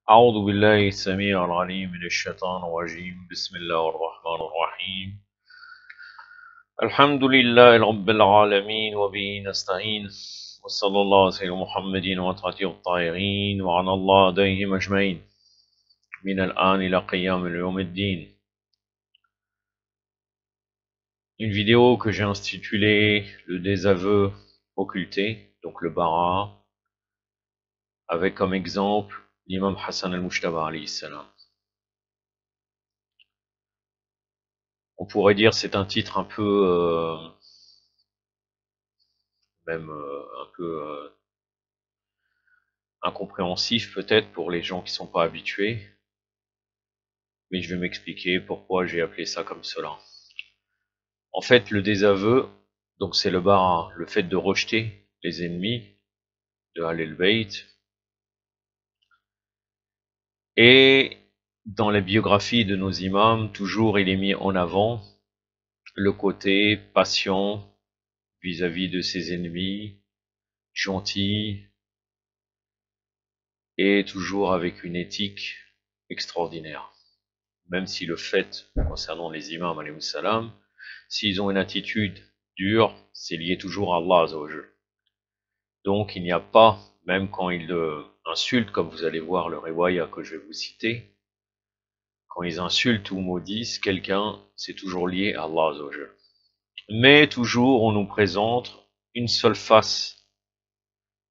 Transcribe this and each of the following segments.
أعوذ بالله السميع العليم من الشيطان الرجيم بسم الله الرحمن الرحيم الحمد لله رب العالمين وبه نستعين وصلى الله على سيدنا محمد وطاعته الطاهرين وعلى الله عليهم أجمعين من الآن إلى قيام اليوم الدين. Une vidéo que j'ai intitulée Le désaveu occulté, donc le bara, avec comme exemple l'imam Hassan al-Mujtaba alayhi salam. On pourrait dire c'est un titre un peu un peu incompréhensif peut-être pour les gens qui sont pas habitués, mais je vais m'expliquer pourquoi j'ai appelé ça comme cela. En fait, le désaveu, donc c'est le bara, le fait de rejeter les ennemis de Ahl al-Bayt. Et dans les biographies de nos imams, toujours il est mis en avant le côté patient vis-à-vis de ses ennemis, gentil, et toujours avec une éthique extraordinaire. Même si le fait, concernant les imams, alayhi salam, s'ils ont une attitude dure, c'est lié toujours à Allah Azzawajal. Donc il n'y a pas, même quand ils insultent, comme vous allez voir le riwaya que je vais vous citer, quand ils insultent ou maudissent quelqu'un, c'est toujours lié à Allah Azzawajal. Mais toujours on nous présente une seule face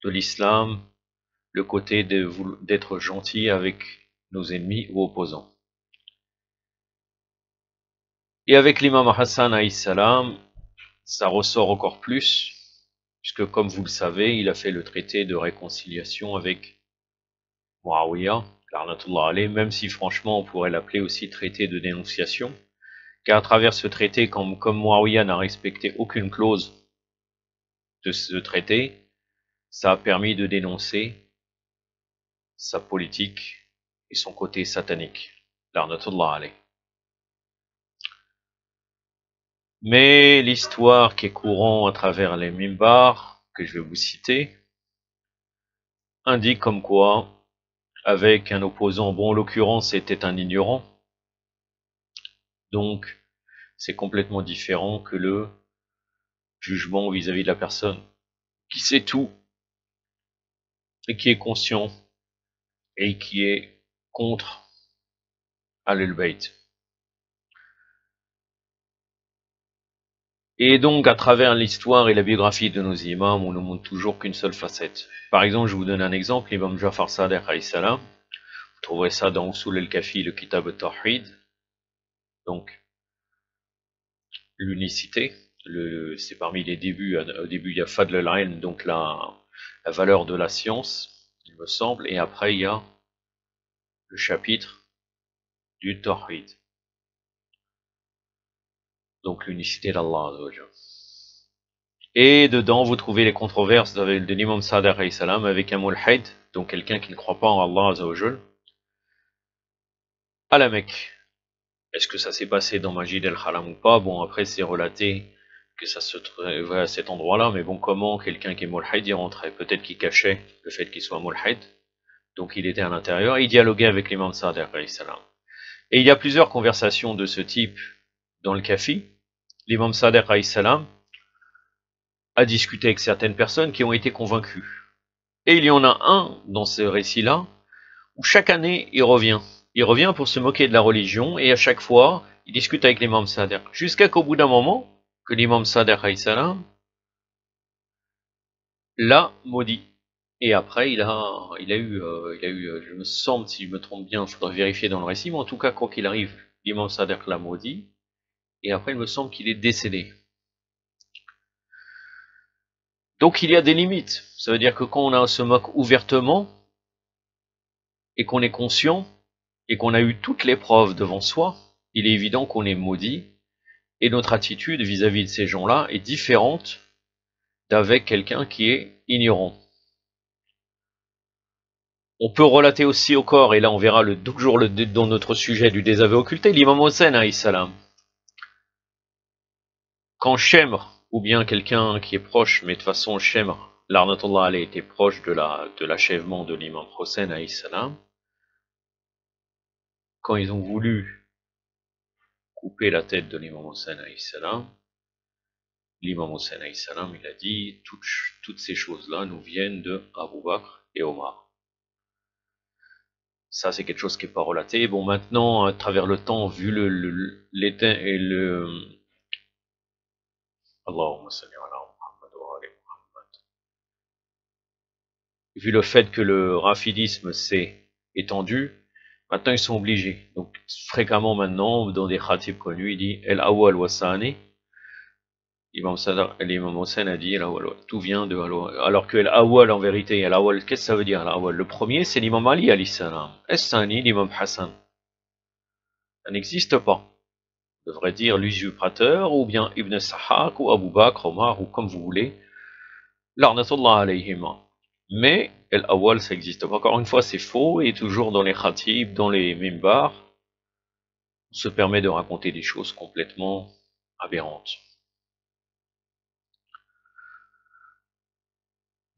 de l'islam, le côté d'être gentil avec nos ennemis ou opposants. Et avec l'imam Hassan alayhi salam, ça ressort encore plus, puisque comme vous le savez, il a fait le traité de réconciliation avec Muawiyah, la'natullah alayh, même si franchement on pourrait l'appeler aussi traité de dénonciation, car à travers ce traité, comme Muawiyah n'a respecté aucune clause de ce traité, ça a permis de dénoncer sa politique et son côté satanique, la'natullah alayh. Mais l'histoire qui est courante à travers les mimbars, que je vais vous citer, indique comme quoi, avec un opposant, bon en l'occurrence c'était un ignorant, donc c'est complètement différent que le jugement vis-à-vis de la personne qui sait tout et qui est conscient et qui est contre Ahl al-Bayt. Et donc à travers l'histoire et la biographie de nos imams, on ne montre toujours qu'une seule facette. Par exemple, je vous donne un exemple, l'imam Ja'far Sadiq alayhi salam, vous trouverez ça dans Usul al-Kafi, le Kitab al-Tawhid, donc l'unicité, c'est parmi les débuts, au début il y a Fadl al-Ilm, donc la valeur de la science, il me semble, et après il y a le chapitre du Tawhid, donc l'unicité d'Allah. Et dedans vous trouvez les controverses de l'imam Sadiq alayhi salam avec un mulhid, donc quelqu'un qui ne croit pas en Allah Azzawajal, à la Mecque. Est-ce que ça s'est passé dans Majid al-Haram ou pas? Bon, après c'est relaté que ça se trouvait à cet endroit-là, mais bon, comment quelqu'un qui est mulhid y rentrait? Peut-être qu'il cachait le fait qu'il soit mulhid, donc il était à l'intérieur, et il dialoguait avec l'imam Sadiq alayhi salam. Et il y a plusieurs conversations de ce type dans le Kafi. L'imam Sadiq alayhi salam a discuté avec certaines personnes qui ont été convaincues. Et il y en a un dans ce récit-là, où chaque année il revient. Il revient pour se moquer de la religion, et à chaque fois, il discute avec l'imam Sadiq. Jusqu'à qu'au bout d'un moment, que l'imam Sadiq alayhi salam l'a maudit. Et après, il a eu, je me semble, si je me trompe bien, il faudrait vérifier dans le récit, mais en tout cas, quoi qu'il arrive, l'imam Sadiq l'a maudit, et après, il me semble qu'il est décédé. Donc, il y a des limites. Ça veut dire que quand on se moque ouvertement, et qu'on est conscient, et qu'on a eu toutes les preuves devant soi, il est évident qu'on est maudit, et notre attitude vis-à-vis de ces gens-là est différente d'avec quelqu'un qui est ignorant. On peut relater aussi au corps, et là on verra toujours dans notre sujet du désaveu occulté, l'imam Hossein alayhi salam. Quand Shemr, ou bien quelqu'un qui est proche, mais de toute façon Shemr, la'natullah alayhi, était proche de l'achèvement de l'imam Hossein alayhi salam, quand ils ont voulu couper la tête de l'imam Hussein alayhi salam, l'imam Hussein alayhi salam, il a dit toutes ces choses-là nous viennent de Abu Bakr et Omar. Ça, c'est quelque chose qui n'est pas relaté. Bon, maintenant, à travers le temps, vu l'éteint et le... Allahumma salli ala Muhammad wa ali Muhammad. Vu le fait que le rafidisme s'est étendu, maintenant ils sont obligés. Donc, fréquemment maintenant, dans des khatib connus, il dit El Awal wa Sani. L'imam Hussein a dit tout vient de Al-Awwal. Alors que l'Awwal, en vérité, Al-Awwal, qu'est-ce que ça veut dire l'Awwal? Le premier, c'est l'imam Ali alayhi salam. Es-Sani, l'imam Hassan. Ça n'existe pas. On devrait dire l'usurpateur, ou bien Ibn Sahak, ou Abu Bakr, Omar, ou comme vous voulez. L'arnatullah alayhima. Mais Al-Awwal, ça n'existe pas. Encore une fois, c'est faux, et toujours dans les khatib, dans les mimbars, on se permet de raconter des choses complètement aberrantes.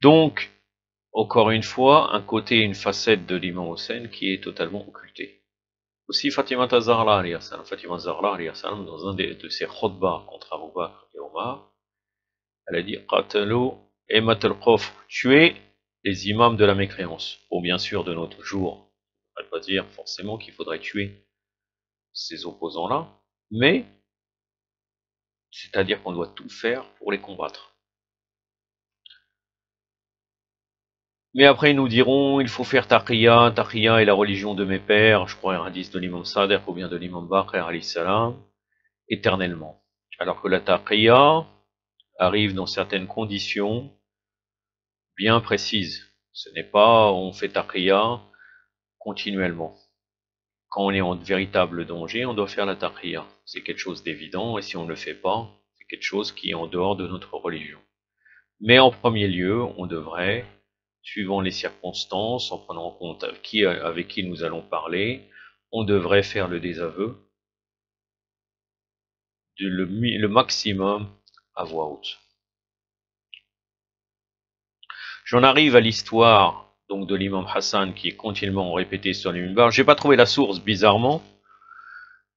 Donc, encore une fois, un côté, une facette de l'imam Hussein qui est totalement occultée. Aussi, Fatima Zahra, dans un de ses khutbahs contre Abu Bakr et Omar, elle a dit Qatalu emat al-Qufr, tuer les imams de la mécréance. Bon, bien sûr, de notre jour, on ne va pas dire forcément qu'il faudrait tuer ces opposants-là, mais c'est-à-dire qu'on doit tout faire pour les combattre. Mais après, ils nous diront, il faut faire Taqiyya, Taqiyya est la religion de mes pères, je crois un hadith de l'imam Sadr ou bien de l'imam Baqir alayhi salam, éternellement. Alors que la Taqiyya arrive dans certaines conditions bien précises. Ce n'est pas, on fait Taqiyya continuellement. Quand on est en véritable danger, on doit faire la Taqiyya. C'est quelque chose d'évident, et si on ne le fait pas, c'est quelque chose qui est en dehors de notre religion. Mais en premier lieu, on devrait, suivant les circonstances, en prenant en compte avec qui nous allons parler, on devrait faire le désaveu le maximum à voix haute. J'en arrive à l'histoire donc de l'imam Hassan qui est continuellement répétée sur les minbars. J'ai pas trouvé la source, bizarrement.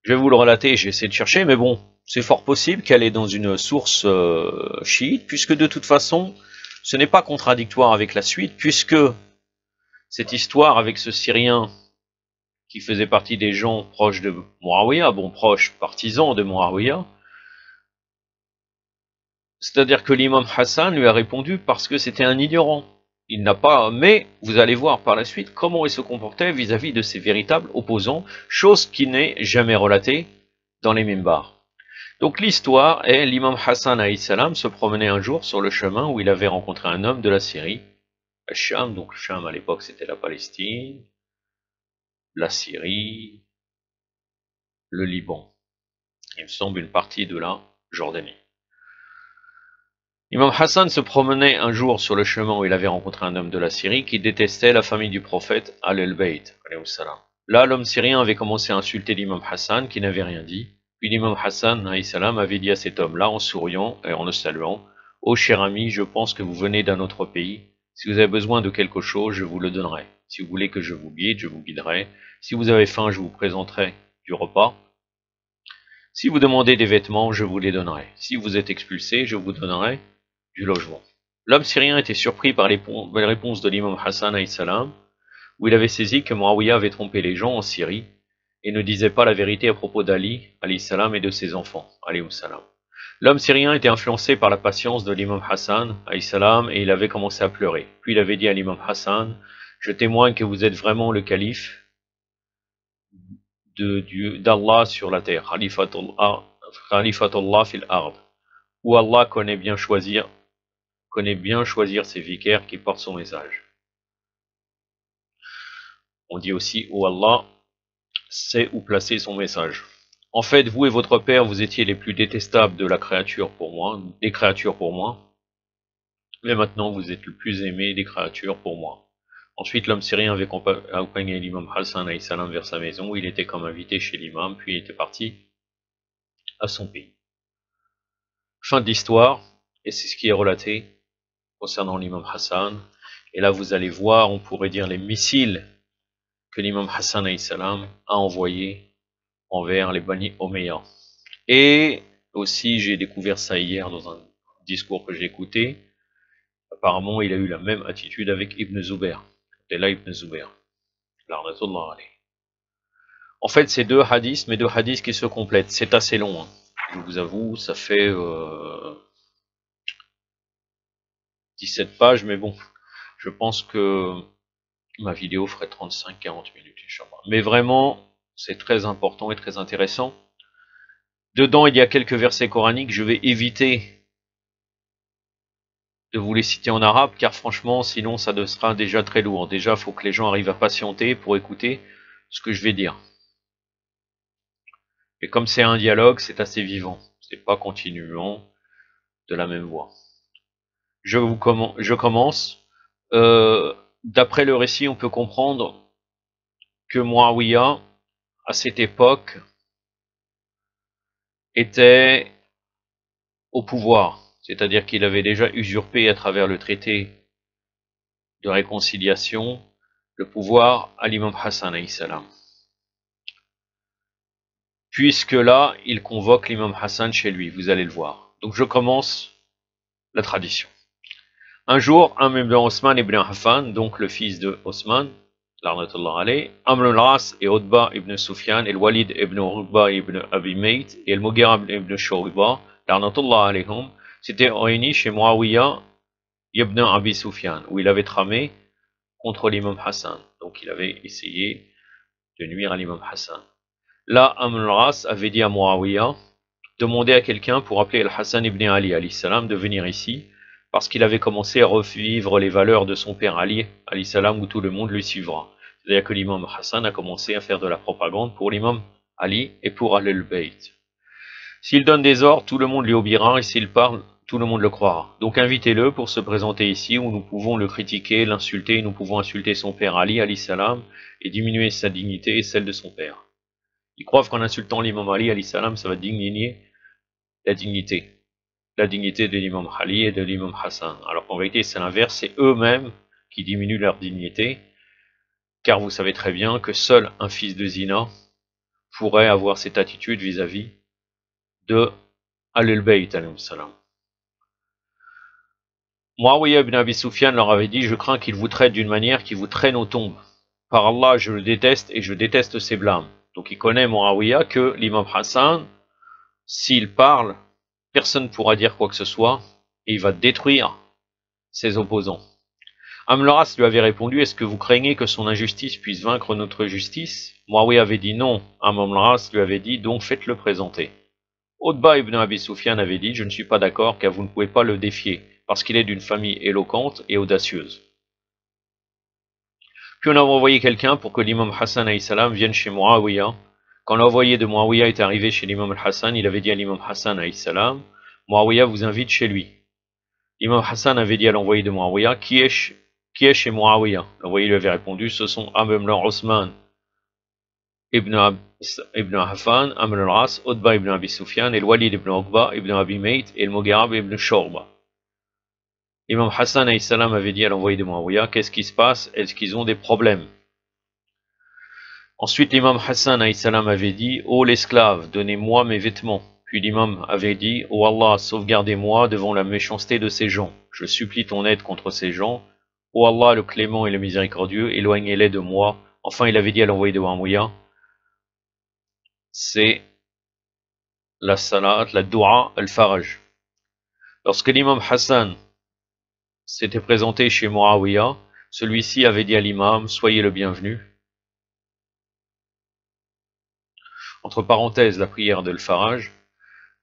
Je vais vous le relater, j'ai essayé de chercher, mais bon, c'est fort possible qu'elle est dans une source chiite, puisque de toute façon, ce n'est pas contradictoire avec la suite, puisque cette histoire avec ce Syrien qui faisait partie des gens proches de Muawiyah, bon, proches, partisans de Muawiyah, c'est-à-dire que l'imam Hassan lui a répondu parce que c'était un ignorant. Il n'a pas, mais vous allez voir par la suite comment il se comportait vis-à-vis de ses véritables opposants, chose qui n'est jamais relatée dans les mimbars. Donc l'histoire est l'imam Hassan alayhi salam se promenait un jour sur le chemin où il avait rencontré un homme de la Syrie, le Sham, donc le Sham à l'époque c'était la Palestine, la Syrie, le Liban, il me semble une partie de la Jordanie. Imam Hassan se promenait un jour sur le chemin où il avait rencontré un homme de la Syrie qui détestait la famille du prophète Al-Bayt. Là, l'homme syrien avait commencé à insulter l'imam Hassan qui n'avait rien dit. Puis l'imam Hassan avait dit à cet homme-là en souriant et en le saluant, « Ô cher ami, je pense que vous venez d'un autre pays. Si vous avez besoin de quelque chose, je vous le donnerai. Si vous voulez que je vous guide, je vous guiderai. Si vous avez faim, je vous présenterai du repas. Si vous demandez des vêtements, je vous les donnerai. Si vous êtes expulsé, je vous donnerai du logement. » L'homme syrien était surpris par les réponses de l'imam Hassan alayhi salam, où il avait saisi que Muawiyah avait trompé les gens en Syrie et ne disait pas la vérité à propos d'Ali alayhi salam et de ses enfants alayhi salam. L'homme syrien était influencé par la patience de l'imam Hassan alayhi salam et il avait commencé à pleurer. Puis il avait dit à l'imam Hassan, « Je témoigne que vous êtes vraiment le calife d'Allah sur la terre, Khalifatullah fil ard, où Allah connaît bien choisir ses vicaires qui portent son message. » On dit aussi où Allah sait où placer son message. En fait, vous et votre père, vous étiez les plus détestables de la créature pour moi, des créatures pour moi. Mais maintenant, vous êtes le plus aimé des créatures pour moi. Ensuite, l'homme syrien avait accompagné l'imam Hassan alayhi salam vers sa maison, où il était comme invité chez l'imam, puis il était parti à son pays. Fin de l'histoire, et c'est ce qui est relaté concernant l'imam Hassan. Et là, vous allez voir, on pourrait dire les missiles que l'imam Hassan alayhi salam a envoyé envers les Bani Omeyyah. Et aussi, j'ai découvert ça hier dans un discours que j'ai écouté. Apparemment, il a eu la même attitude avec Ibn Zubair. Et là, Ibn Zubair. L'arnatullah alayhi. En fait, c'est deux hadiths, mais deux hadiths qui se complètent. C'est assez long, hein. Je vous avoue, ça fait 17 pages, mais bon, je pense que ma vidéo ferait 35-40 minutes, Inch'Allah. Mais vraiment, c'est très important et très intéressant. Dedans, il y a quelques versets coraniques. Je vais éviter de vous les citer en arabe, car franchement, sinon, ça sera déjà très lourd. Déjà, il faut que les gens arrivent à patienter pour écouter ce que je vais dire. Et comme c'est un dialogue, c'est assez vivant. C'est pas continuant de la même voix. Je commence. D'après le récit, on peut comprendre que Muawiyah, à cette époque, était au pouvoir. C'est-à-dire qu'il avait déjà usurpé à travers le traité de réconciliation le pouvoir à l'imam Hassan alayhi salam. Puisque là, il convoque l'imam Hassan chez lui, vous allez le voir. Donc je commence la tradition. Un jour, Amr ibn Osman ibn Affan, donc le fils de Osman, l'arnatullah alayh, Amr al-As et Utba ibn Sufyan, et le Walid ibn Uqba ibn Abi Mayt, et le Mughira ibn Shu'ba, l'arnatullah alayhum, s'étaient réunis chez Muawiyah ibn Abi Sufyan, où il avait tramé contre l'imam Hassan. Donc il avait essayé de nuire à l'imam Hassan. Là, Amr al-As avait dit à Muawiyah, demandez à quelqu'un pour appeler Al-Hassan ibn Ali alayhi salam de venir ici, parce qu'il avait commencé à revivre les valeurs de son père Ali alayhi salam, où tout le monde lui suivra. C'est-à-dire que l'imam Hassan a commencé à faire de la propagande pour l'imam Ali et pour Ahl-al-Bayt. S'il donne des ordres, tout le monde lui obéira, et s'il parle, tout le monde le croira. Donc invitez-le pour se présenter ici, où nous pouvons le critiquer, l'insulter, nous pouvons insulter son père Ali alayhi salam, et diminuer sa dignité et celle de son père. Ils croient qu'en insultant l'imam Ali alayhi salam, ça va diminuer la dignité de l'imam Ali et de l'imam Hassan. Alors qu'en vérité, c'est l'inverse, c'est eux-mêmes qui diminuent leur dignité, car vous savez très bien que seul un fils de Zina pourrait avoir cette attitude vis-à-vis de Ahl-al-Bayt alayhi salam. Muawiyah ibn Abi Sufyan leur avait dit, je crains qu'il vous traite d'une manière qui vous traîne aux tombes. Par Allah, je le déteste et je déteste ses blâmes. Donc il connaît Muawiyah que l'imam Hassan, s'il parle, personne ne pourra dire quoi que ce soit, et il va détruire ses opposants. Amr al-As lui avait répondu, est-ce que vous craignez que son injustice puisse vaincre notre justice? Muawiyah avait dit non. Amr al-As lui avait dit, donc faites-le présenter. Utba ibn Abi Sufyan avait dit, je ne suis pas d'accord car vous ne pouvez pas le défier, parce qu'il est d'une famille éloquente et audacieuse. Puis on a envoyé quelqu'un pour que l'imam Hassan alayhi salam vienne chez Muawiyah. Quand l'envoyé de Muawiyah est arrivé chez l'imam Hassan, il avait dit à l'imam Hassan alayhi salam, Muawiyah vous invite chez lui. L'imam Hassan avait dit à l'envoyé de Muawiyah, qui est chez Muawiyah? L'envoyé lui avait répondu, ce sont Amr ibn Osman ibn Affan, Amr al-As, Utba ibn Abi Sufyan, et le Walid ibn Uqba ibn Abi Mayt, et le Mughira ibn Shu'ba. L'imam Hassan alayhi salam avait dit à l'envoyé de Muawiyah, qu'est-ce qui se passe? Est-ce qu'ils ont des problèmes? Ensuite, l'imam Hassan alayhi salam avait dit, ô l'esclave, donnez-moi mes vêtements. Puis l'imam avait dit, ô Allah, sauvegardez-moi devant la méchanceté de ces gens. Je supplie ton aide contre ces gens. Ô Allah, le clément et le miséricordieux, éloignez-les de moi. Enfin, il avait dit à l'envoyé de Muawiyah, c'est la salat, la dua, al-faraj. Lorsque l'imam Hassan s'était présenté chez Muawiyah, celui-ci avait dit à l'imam, soyez le bienvenu. Entre parenthèses, la prière de al-faraj,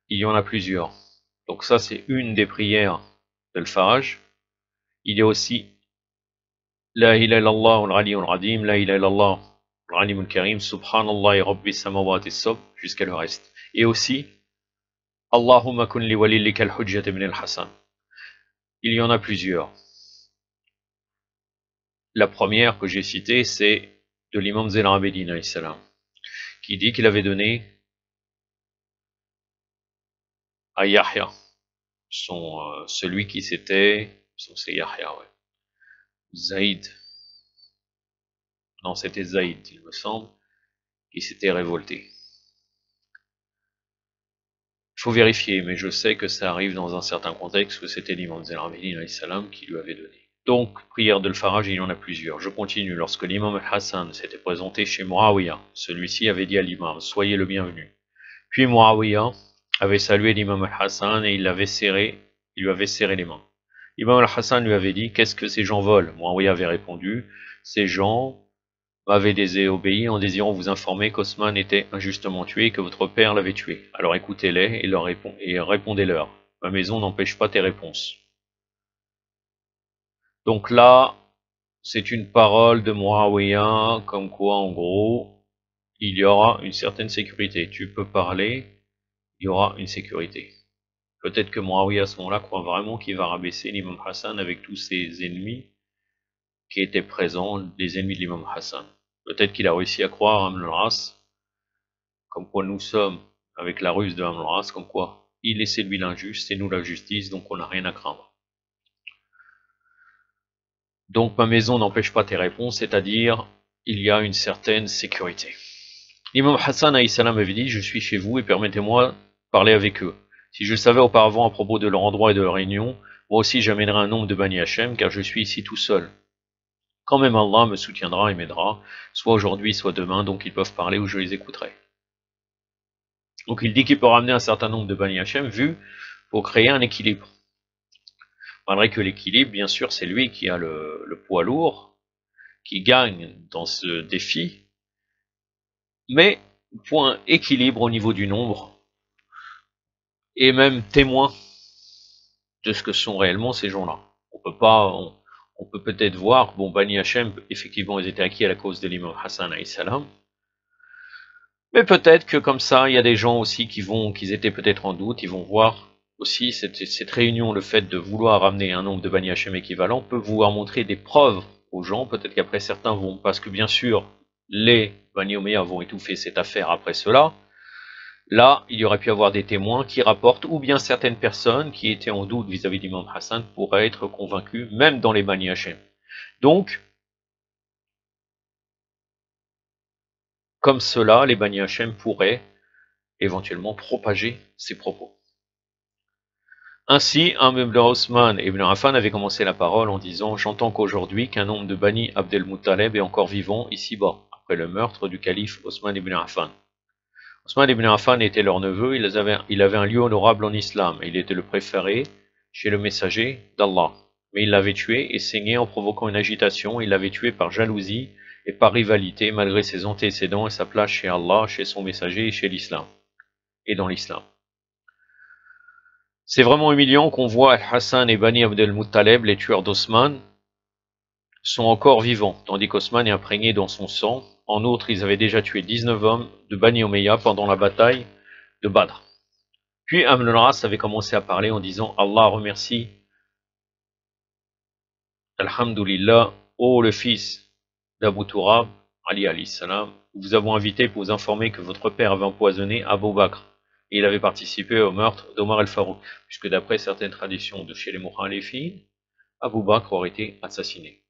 il y en a plusieurs. Donc ça, c'est une des prières de al-faraj. Il y a aussi La ilaha illallah al-ali al-radim, la ilaha illallah al-alim al-karim, subhanallah rabbi samawati sab, jusqu'à le reste. Et aussi, Allahumma kun li walilika al-hujjat ibn al-Hassan. Il y en a plusieurs. La première que j'ai citée, c'est de l'imam Zayn al-Abidin alayhi salam, qui dit qu'il avait donné à Yahya, celui qui c'était, c'est Yahya, ouais, Zaïd Non, c'était Zaïd, il me semble, qui s'était révolté. Il faut vérifier, mais je sais que ça arrive dans un certain contexte, que c'était l'imam Zayn al-Abidin alayhi salam qui lui avait donné. Donc, prière de l'Faraj, il y en a plusieurs. Je continue. Lorsque l'imam al-Hassan s'était présenté chez Muawiyah, celui-ci avait dit à l'imam, soyez le bienvenu. Puis Muawiyah avait salué l'imam al-Hassan et il lui avait serré les mains. L'imam al-Hassan lui avait dit, qu'est-ce que ces gens volent? Muawiyah avait répondu, ces gens m'avait désobéi en désirant vous informer qu'Osman était injustement tué et que votre père l'avait tué. Alors écoutez-les et répondez-leur. Ma maison n'empêche pas tes réponses. Donc là, c'est une parole de Muawiyah, comme quoi en gros, il y aura une certaine sécurité. Tu peux parler, il y aura une sécurité. Peut-être que Muawiyah à ce moment-là croit vraiment qu'il va rabaisser l'imam Hassan avec tous ses ennemis qui étaient présents, les ennemis de l'imam Hassan. Peut-être qu'il a réussi à croire à Amr al-As, comme quoi nous sommes avec la ruse de Amr al-As, comme quoi il est celui l'injuste et nous la justice, donc on n'a rien à craindre. Donc ma maison n'empêche pas tes réponses, c'est-à-dire il y a une certaine sécurité. L'imam Hassan alayhi salam avait dit, je suis chez vous et permettez-moi de parler avec eux. Si je savais auparavant à propos de leur endroit et de leur réunion, moi aussi j'amènerai un nombre de Bani Hachem, car je suis ici tout seul. Quand même Allah me soutiendra et m'aidera, soit aujourd'hui, soit demain, donc ils peuvent parler ou je les écouterai. Donc il dit qu'il peut ramener un certain nombre de Bani Hachem, vu pour créer un équilibre. Malgré que l'équilibre, bien sûr, c'est lui qui a le poids lourd, qui gagne dans ce défi, mais point équilibre au niveau du nombre, et même témoin de ce que sont réellement ces gens-là. On peut peut-être voir, bon, Bani Hachem, effectivement, ils étaient acquis à la cause de l'imam Hassan alayhi salam, mais peut-être que comme ça, il y a des gens aussi qui étaient peut-être en doute, ils vont voir aussi cette réunion, le fait de vouloir ramener un nombre de Bani Hachem équivalent, peut vouloir montrer des preuves aux gens, peut-être qu'après certains vont, parce que bien sûr, les Bani Omeyyah vont étouffer cette affaire après cela, là, il y aurait pu avoir des témoins qui rapportent, ou bien certaines personnes qui étaient en doute vis-à-vis d'Imam Hassan pourraient être convaincues, même dans les Bani Hachem. Donc, comme cela, les Bani Hachem pourraient éventuellement propager ces propos. Ainsi, Amr ibn Osman ibn Affan avait commencé la parole en disant « J'entends qu'aujourd'hui qu'un nombre de Bani Abdel Muttaleb est encore vivant ici-bas, après le meurtre du calife Osman ibn Affan. Osman ibn Affan était leur neveu, il avait un lieu honorable en islam, et il était le préféré chez le messager d'Allah. Mais il l'avait tué et saigné en provoquant une agitation, il l'avait tué par jalousie et par rivalité, malgré ses antécédents et sa place chez Allah, chez son messager et chez l'islam, et dans l'islam. C'est vraiment humiliant qu'on voit Hassan et Bani Abdel Muttaleb, les tueurs d'Osman, sont encore vivants, tandis qu'Osman est imprégné dans son sang. En outre, ils avaient déjà tué 19 hommes de Bani Omeyyah pendant la bataille de Badr. Puis Amr al-As avait commencé à parler en disant « Allah remercie, Alhamdulillah, ô le fils d'Abu Turab, Ali alayhi salam, vous avons invité pour vous informer que votre père avait empoisonné Abu Bakr. Et il avait participé au meurtre d'Omar el-Farouk, puisque d'après certaines traditions de chez les Mukhalifin, Abu Bakr aurait été assassiné. »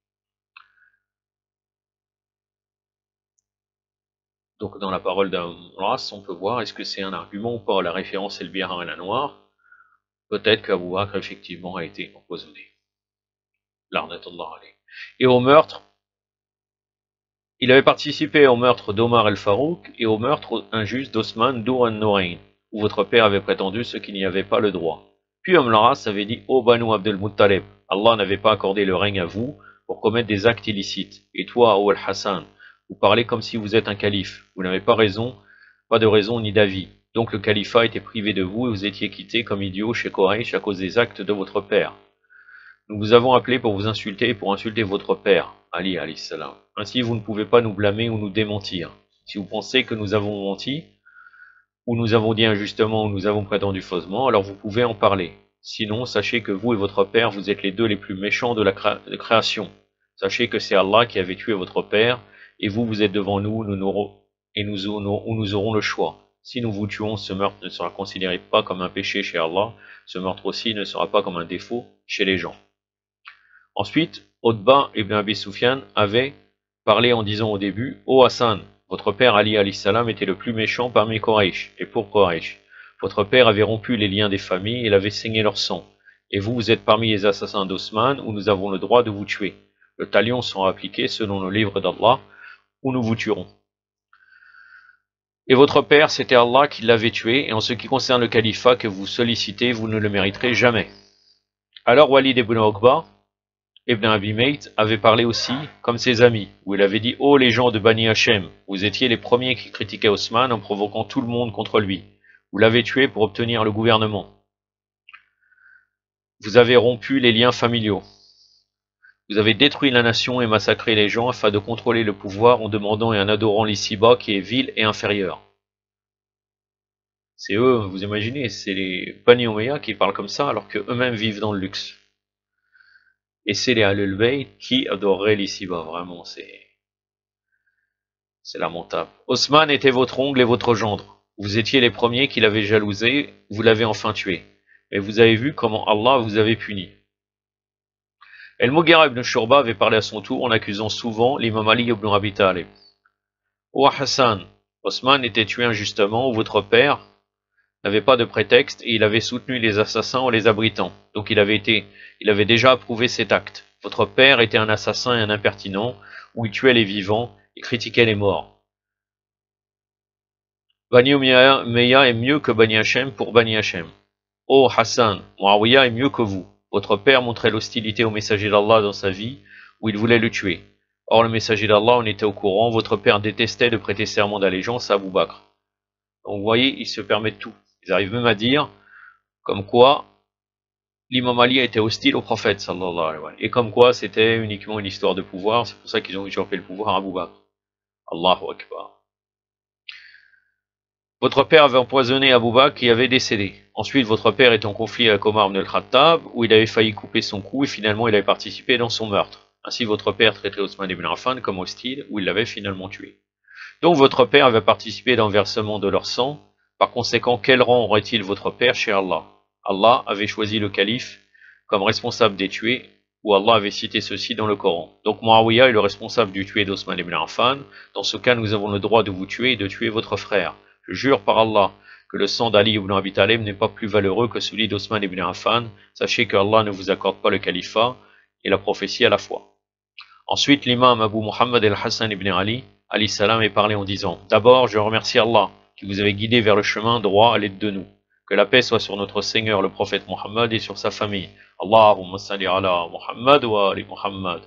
Donc dans la parole d'Amras, on peut voir est-ce que c'est un argument ou pas. La référence est le Bihar et la Noire. Peut-être qu'Abu Bakr effectivement a été empoisonné. L'arnatullah alayh. Et au meurtre, il avait participé au meurtre d'Omar el-Farouk et au meurtre injuste d'Osman Dour-an-Nourayn, où votre père avait prétendu ce qu'il n'y avait pas le droit. Puis Amras avait dit « Ô Banu Abdel Muttaleb, Allah n'avait pas accordé le règne à vous pour commettre des actes illicites. Et toi, ô Al-Hassan, vous parlez comme si vous êtes un calife. Vous n'avez pas de raison ni d'avis. Donc le califat était privé de vous et vous étiez quitté comme idiot chez Quraysh à cause des actes de votre père. Nous vous avons appelé pour vous insulter et pour insulter votre père, Ali alayhi salam. Ainsi vous ne pouvez pas nous blâmer ou nous démentir. Si vous pensez que nous avons menti, ou nous avons dit injustement, ou nous avons prétendu faussement, alors vous pouvez en parler. Sinon, sachez que vous et votre père, vous êtes les deux les plus méchants de la création. Sachez que c'est Allah qui avait tué votre père, et vous, vous êtes devant nous, nous aurons le choix. Si nous vous tuons, ce meurtre ne sera considéré pas comme un péché chez Allah, ce meurtre aussi ne sera pas comme un défaut chez les gens. Ensuite, Utba ibn Abi Sufyan avait parlait en disant au début: Ô Hassan, votre père Ali alayhi salam était le plus méchant parmi Quraysh, et pour Quraysh. Votre père avait rompu les liens des familles et avait saigné leur sang. Et vous, vous êtes parmi les assassins d'Osman, où nous avons le droit de vous tuer. Le talion sera appliqué selon le livre d'Allah, où nous vous tuerons. Et votre père, c'était Allah qui l'avait tué, et en ce qui concerne le califat que vous sollicitez, vous ne le mériterez jamais. Alors Walid ibn Uqba, Ibn Abi Mayt, avait parlé aussi, comme ses amis, où il avait dit: « Ô les gens de Bani Hachem, vous étiez les premiers qui critiquaient Osman en provoquant tout le monde contre lui. Vous l'avez tué pour obtenir le gouvernement. Vous avez rompu les liens familiaux. Vous avez détruit la nation et massacré les gens afin de contrôler le pouvoir en demandant et en adorant l'ici-bas qui est vil et inférieur. » C'est eux, vous imaginez, c'est les Bani Umayya qui parlent comme ça alors qu'eux-mêmes vivent dans le luxe. Et c'est les Ahlul Bayt qui adoreraient l'ici-bas, vraiment, c'est lamentable. Osman était votre ongle et votre gendre. Vous étiez les premiers qui l'avaient jalousé, vous l'avez enfin tué. Et vous avez vu comment Allah vous avait puni. El-Mughira ibn Shurba avait parlé à son tour en accusant souvent l'imam Ali ibn Abi Talib. Ô Hassan, Osman était tué injustement, ou votre père n'avait pas de prétexte et il avait soutenu les assassins en les abritant. Donc il avait déjà approuvé cet acte. Votre père était un assassin et un impertinent, où il tuait les vivants et critiquait les morts. Bani Umayya est mieux que Bani Hachem pour Bani Hachem. Ô Hassan, Muawiyah est mieux que vous. Votre père montrait l'hostilité au messager d'Allah dans sa vie, où il voulait le tuer. Or le messager d'Allah en était au courant, votre père détestait de prêter serment d'allégeance à Abu Bakr. Donc vous voyez, ils se permettent tout. Ils arrivent même à dire, comme quoi, l'imam Ali était hostile au prophète, sallallahu alayhi wa sallam. Et comme quoi, c'était uniquement une histoire de pouvoir, c'est pour ça qu'ils ont usurpé le pouvoir à Abu Bakr. Allahu Akbar. Votre père avait empoisonné Abu Bakr qui avait décédé. Ensuite, votre père est en conflit avec Omar ibn al-Khattab, où il avait failli couper son cou et finalement il avait participé dans son meurtre. Ainsi, votre père traitait Osman ibn Affan comme hostile, où il l'avait finalement tué. Donc votre père avait participé dans le versement de leur sang. Par conséquent, quel rang aurait-il votre père chez Allah? Allah avait choisi le calife comme responsable des tués, où Allah avait cité ceci dans le Coran. Donc Muawiyah est le responsable du tué d'Osman ibn Affan. Dans ce cas, nous avons le droit de vous tuer et de tuer votre frère. Je jure par Allah que le sang d'Ali ibn Abi Talib n'est pas plus valeureux que celui d'Osman ibn Affan. Sachez que Allah ne vous accorde pas le califat et la prophétie à la fois. Ensuite, l'imam Abu Muhammad al-Hassan ibn Ali, alayhi salam, est parlé en disant: « D'abord, je remercie Allah qui vous avait guidé vers le chemin droit à l'aide de nous. Que la paix soit sur notre Seigneur le prophète Muhammad et sur sa famille. Allahumma salli ala Muhammad wa ali Muhammad.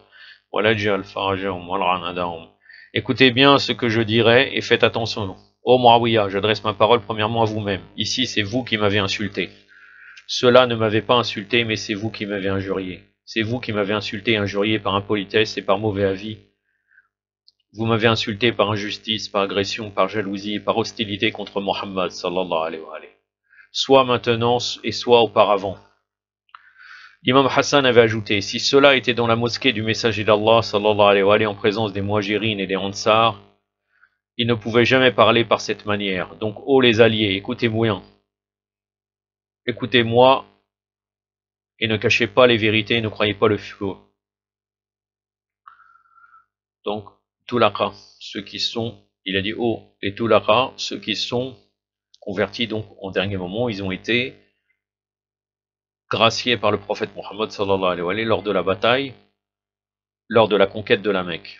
Wa lajal farajahum wa l'anadahum. » Écoutez bien ce que je dirai et faites attention. Ô Muawiyah, j'adresse ma parole premièrement à vous-même. Ici, c'est vous qui m'avez insulté. Cela ne m'avait pas insulté, mais c'est vous qui m'avez injurié. C'est vous qui m'avez insulté et injurié par impolitesse et par mauvais avis. Vous m'avez insulté par injustice, par agression, par jalousie et par hostilité contre Muhammad sallallahu alayhi wa alayhi. Soit maintenant et soit auparavant. L'imam Hassan avait ajouté: si cela était dans la mosquée du messager d'Allah sallallahu alayhi wa alayhi en présence des Muhajirines et des Ansar, il ne pouvait jamais parler par cette manière. Donc, ô les alliés, écoutez-moi. Écoutez-moi et ne cachez pas les vérités et ne croyez pas le faux. Donc, Toulaqa, ceux qui sont, il a dit oh, et Toulaqa, ceux qui sont convertis donc en dernier moment, ils ont été graciés par le prophète Mohammed sallallahu alayhi wa sallam lors de la bataille, lors de la conquête de la Mecque.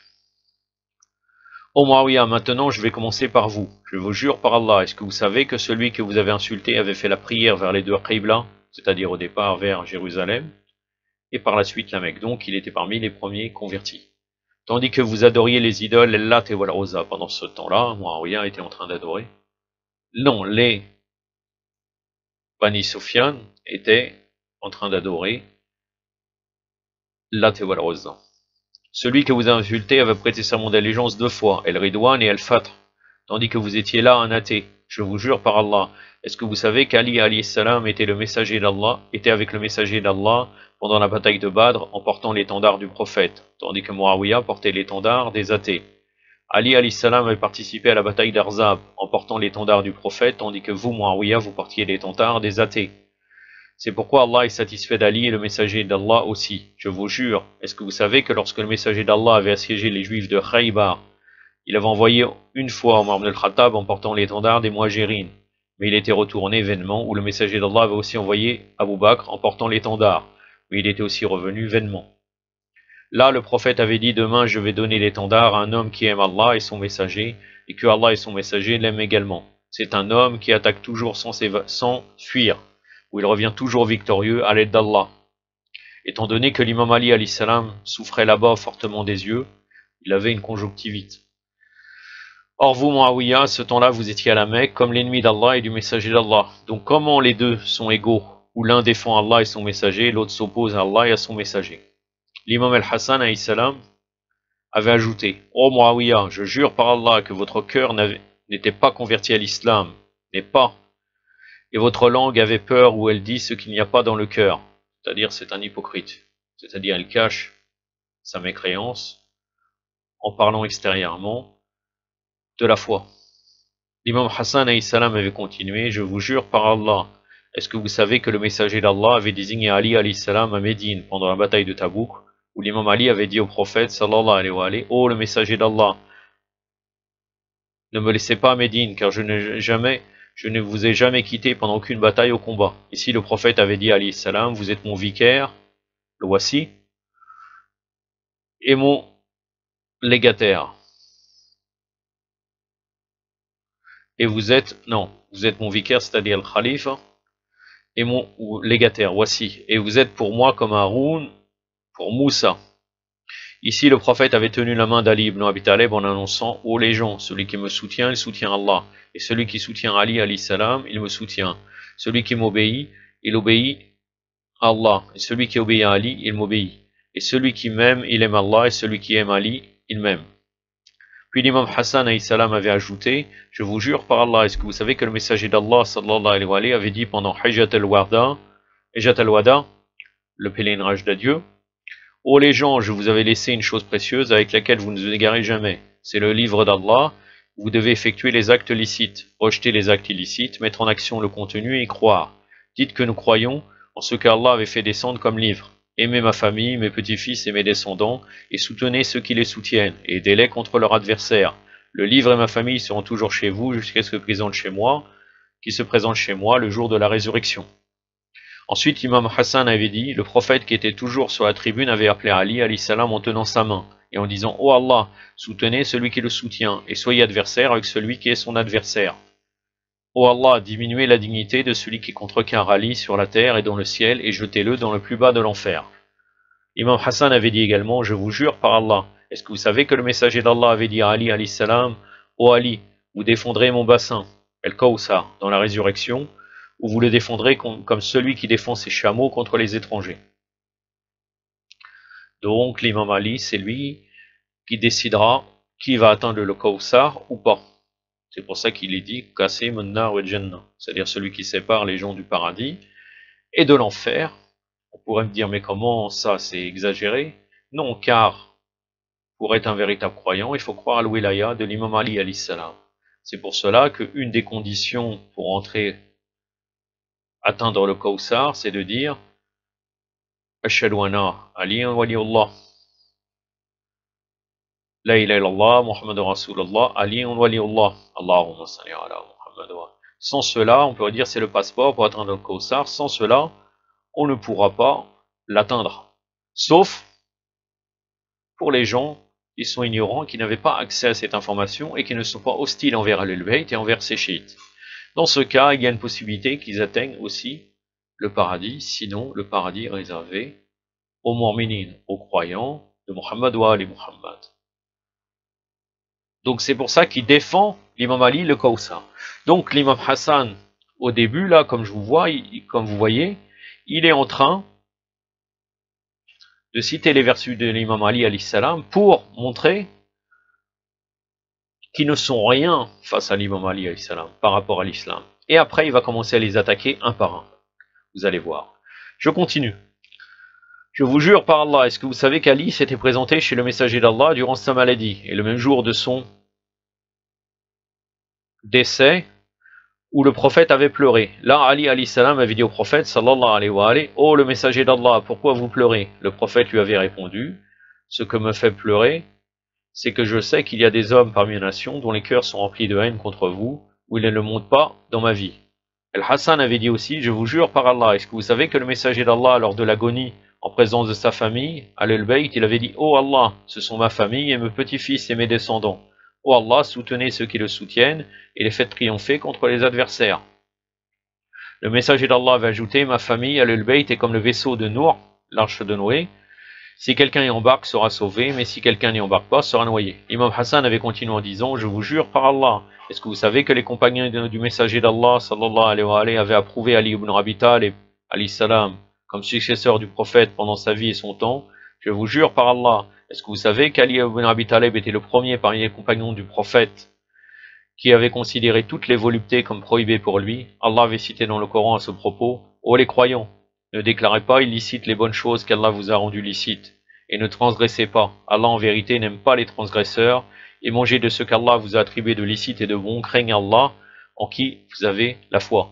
Ô Muawiyah, maintenant je vais commencer par vous. Je vous jure par Allah, est-ce que vous savez que celui que vous avez insulté avait fait la prière vers les deux Qibla, c'est-à-dire au départ vers Jérusalem, et par la suite la Mecque. Donc il était parmi les premiers convertis. Tandis que vous adoriez les idoles, Lat et Wal-Uzza. Pendant ce temps-là, Muawiyah était en train d'adorer. Non, les Bani Sufyan étaient en train d'adorer Lat et Wal-Uzza. Celui que vous avez insulté avait prêté serment d'allégeance 2 fois, El-Ridwan et El-Fatr, tandis que vous étiez là un athée. Je vous jure par Allah, est-ce que vous savez qu'Ali alayhi salam était avec le messager d'Allah pendant la bataille de Badr en portant l'étendard du prophète, tandis que Muawiyah portait l'étendard des athées. Ali alayhi salam avait participé à la bataille d'Arzab en portant l'étendard du prophète, tandis que vous, Muawiyah, vous portiez l'étendard des athées. C'est pourquoi Allah est satisfait d'Ali et le messager d'Allah aussi. Je vous jure, est-ce que vous savez que lorsque le messager d'Allah avait assiégé les Juifs de Khaybar, il avait envoyé une fois Omar ibn al-Khattab en portant l'étendard des Muhajirines, mais il était retourné vainement, où le messager d'Allah avait aussi envoyé Abu Bakr en portant l'étendard, mais il était aussi revenu vainement. Là, le prophète avait dit, demain je vais donner l'étendard à un homme qui aime Allah et son messager, et que Allah et son messager l'aiment également. C'est un homme qui attaque toujours sans fuir, où il revient toujours victorieux à l'aide d'Allah. Étant donné que l'imam Ali alayhi salam souffrait là-bas fortement des yeux, il avait une conjonctivite. Or vous, Muawiyah, à ce temps-là, vous étiez à la Mecque comme l'ennemi d'Allah et du messager d'Allah. Donc comment les deux sont égaux, où l'un défend Allah et son messager, et l'autre s'oppose à Allah et à son messager? L'imam al-Hassan alayhi salam avait ajouté, « Oh Muawiyah, je jure par Allah que votre cœur n'était pas converti à l'islam, n'est pas, et votre langue avait peur où elle dit ce qu'il n'y a pas dans le cœur, c'est-à-dire c'est un hypocrite, c'est-à-dire elle cache sa mécréance en parlant extérieurement de la foi. » L'imam Hassan alayhi salam avait continué, « Je vous jure par Allah, est-ce que vous savez que le messager d'Allah avait désigné Ali alayhi salam à Médine pendant la bataille de Tabouk, où l'imam Ali avait dit au prophète sallallahu alayhi wa alayhi, « Oh le messager d'Allah, ne me laissez pas à Médine, car je ne vous ai jamais quitté pendant aucune bataille au combat. » Ici le prophète avait dit alayhi salam, « Vous êtes mon vicaire, le voici, et mon légataire. » Et vous êtes mon vicaire, c'est-à-dire le khalifa, et mon légataire, voici. Et vous êtes pour moi comme Haroun pour Moussa. Ici, le prophète avait tenu la main d'Ali ibn Abi Talib en annonçant, ô les gens, celui qui me soutient, il soutient Allah. Et celui qui soutient Ali, alayhi salam, il me soutient. Celui qui m'obéit, il obéit à Allah. Et celui qui obéit à Ali, il m'obéit. Et celui qui m'aime, il aime Allah. Et celui qui aime Ali, il m'aime. Puis l'imam Hassan alayhi salam avait ajouté, je vous jure par Allah, est-ce que vous savez que le messager d'Allah sallallahu alayhi wa alayhi avait dit pendant Hajjat al-Wada, le pèlerinage d'adieu, ô les gens, je vous avais laissé une chose précieuse avec laquelle vous ne vous égarez jamais. C'est le livre d'Allah. Vous devez effectuer les actes licites, rejeter les actes illicites, mettre en action le contenu et y croire. Dites que nous croyons en ce qu'Allah avait fait descendre comme livre. Aimez ma famille, mes petits-fils et mes descendants, et soutenez ceux qui les soutiennent, et aidez-les contre leurs adversaires. Le livre et ma famille seront toujours chez vous jusqu'à ce que qui se présente chez moi le jour de la résurrection. Ensuite, l'imam Hassan avait dit, le prophète qui était toujours sur la tribune avait appelé Ali alayhi salam en tenant sa main, et en disant, ô Allah, soutenez celui qui le soutient, et soyez adversaire avec celui qui est son adversaire. Ô Allah, diminuez la dignité de celui qui contrecarre Ali sur la terre et dans le ciel, et jetez-le dans le plus bas de l'enfer. L'imam Hassan avait dit également, je vous jure par Allah, est-ce que vous savez que le messager d'Allah avait dit à Ali alayhi salam, ô Ali, vous défendrez mon bassin, El-Kawsar, dans la résurrection, ou vous le défendrez comme celui qui défend ses chameaux contre les étrangers. Donc l'imam Ali, c'est lui qui décidera qui va atteindre le Kawsar ou pas. C'est pour ça qu'il est dit Qasim an-nar wa jannah, c'est-à-dire celui qui sépare les gens du paradis et de l'enfer. On pourrait me dire, mais comment ça, c'est exagéré? Non, car pour être un véritable croyant, il faut croire à l'wilaya de l'imam Ali alayhi salam. C'est pour cela qu'une des conditions pour atteindre le Kawsar, c'est de dire Ashhadu anna aliyan waliyullah. La ilaha illallah, Muhammadur Rasulullah, aliyan waliyullah. Allahumma salli ala Muhammad. Sans cela, on pourrait dire c'est le passeport pour atteindre le Kawsar. Sans cela, on ne pourra pas l'atteindre. Sauf pour les gens qui sont ignorants, qui n'avaient pas accès à cette information et qui ne sont pas hostiles envers Al-Bayt et envers ses chiites. Dans ce cas, il y a une possibilité qu'ils atteignent aussi le paradis, sinon le paradis est réservé aux mu'minin, aux croyants de Muhammad wa Ali Muhammad. Donc c'est pour ça qu'il défend l'imam Ali le Kawsar. Donc l'imam Hassan, au début, là, comme vous voyez, il est en train de citer les vertus de l'imam Ali alayhi salam pour montrer qui ne sont rien face à l'imam Ali alayhi salam par rapport à l'islam. Et après, il va commencer à les attaquer un par un. Vous allez voir. Je continue. Je vous jure par Allah, est-ce que vous savez qu'Ali s'était présenté chez le messager d'Allah durant sa maladie, et le même jour de son décès, où le prophète avait pleuré. Là, Ali alayhi salam avait dit au prophète, sallallahu alayhi wa alayhi, ô le messager d'Allah, pourquoi vous pleurez? Le prophète lui avait répondu, ce que me fait pleurer, c'est que je sais qu'il y a des hommes parmi les nations dont les cœurs sont remplis de haine contre vous, où ils ne le montrent pas dans ma vie. Al-Hassan avait dit aussi, je vous jure par Allah, est-ce que vous savez que le messager d'Allah, lors de l'agonie, en présence de sa famille, à l'Al-Bayt, il avait dit, ô Allah, ce sont ma famille et mes petits-fils et mes descendants. Ô Allah, soutenez ceux qui le soutiennent et les faites triompher contre les adversaires. Le messager d'Allah avait ajouté, ma famille à l'Al-Bayt est comme le vaisseau de Nour, l'arche de Noé. Si quelqu'un y embarque, sera sauvé, mais si quelqu'un n'y embarque pas, sera noyé. L'imam Hassan avait continué en disant, je vous jure par Allah, est-ce que vous savez que les compagnons du messager d'Allah, sallallahu alayhi wa alayhi, avaient approuvé Ali ibn Abi Talib, alayhi salam, comme successeur du prophète pendant sa vie et son temps? Je vous jure par Allah, est-ce que vous savez qu'Ali ibn Abi Talib était le premier parmi les compagnons du prophète qui avait considéré toutes les voluptés comme prohibées pour lui? Allah avait cité dans le Coran à ce propos, ô les croyants, ne déclarez pas illicite les bonnes choses qu'Allah vous a rendues licites, et ne transgressez pas. Allah en vérité n'aime pas les transgresseurs, et mangez de ce qu'Allah vous a attribué de licite et de bon, craignez Allah, en qui vous avez la foi.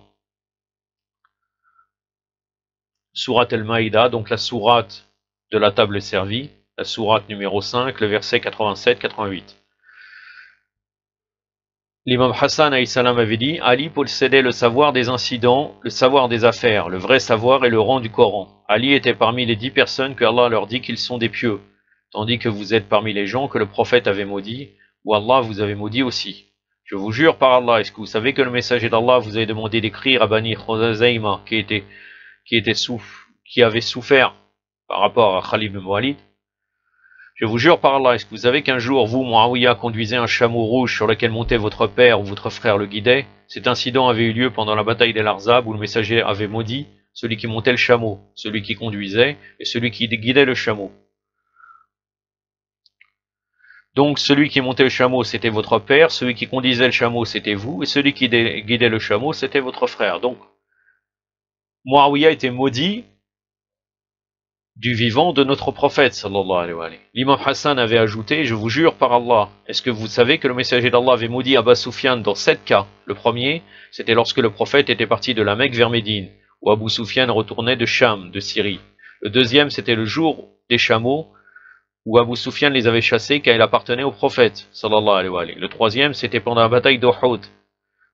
Sourate al-Maïda, donc la sourate de la table servie, la sourate numéro 5, le verset 87-88. L'imam Hassan alayhi salam avait dit, Ali possédait le savoir des incidents, le savoir des affaires, le vrai savoir et le rang du Coran. Ali était parmi les 10 personnes que Allah leur dit qu'ils sont des pieux, tandis que vous êtes parmi les gens que le prophète avait maudits, ou Allah vous avait maudit aussi. Je vous jure par Allah, est-ce que vous savez que le messager d'Allah vous avait demandé d'écrire à Bani Khuzayma qui avait souffert par rapport à Khalid ibn Walid? Je vous jure par Allah, est-ce que vous savez qu'un jour, vous, Muawiyah, conduisez un chameau rouge sur lequel montait votre père ou votre frère le guidait? Cet incident avait eu lieu pendant la bataille d'El-Arzab où le messager avait maudit celui qui montait le chameau, celui qui conduisait et celui qui guidait le chameau. Donc celui qui montait le chameau, c'était votre père, celui qui conduisait le chameau, c'était vous, et celui qui guidait le chameau, c'était votre frère. Donc, Muawiyah était maudit du vivant de notre prophète, sallallahu alayhi wa sallam. L'imam Hassan avait ajouté, je vous jure par Allah, est-ce que vous savez que le messager d'Allah avait maudit Abu Sufyan dans 7 cas? Le premier, c'était lorsque le prophète était parti de la Mecque vers Médine, où Abu Sufyan retournait de Cham, de Syrie. Le deuxième, c'était le jour des chameaux, où Abu Sufyan les avait chassés car il appartenait au prophète, sallallahu alayhi wa sallam. Le troisième, c'était pendant la bataille d'Uhud,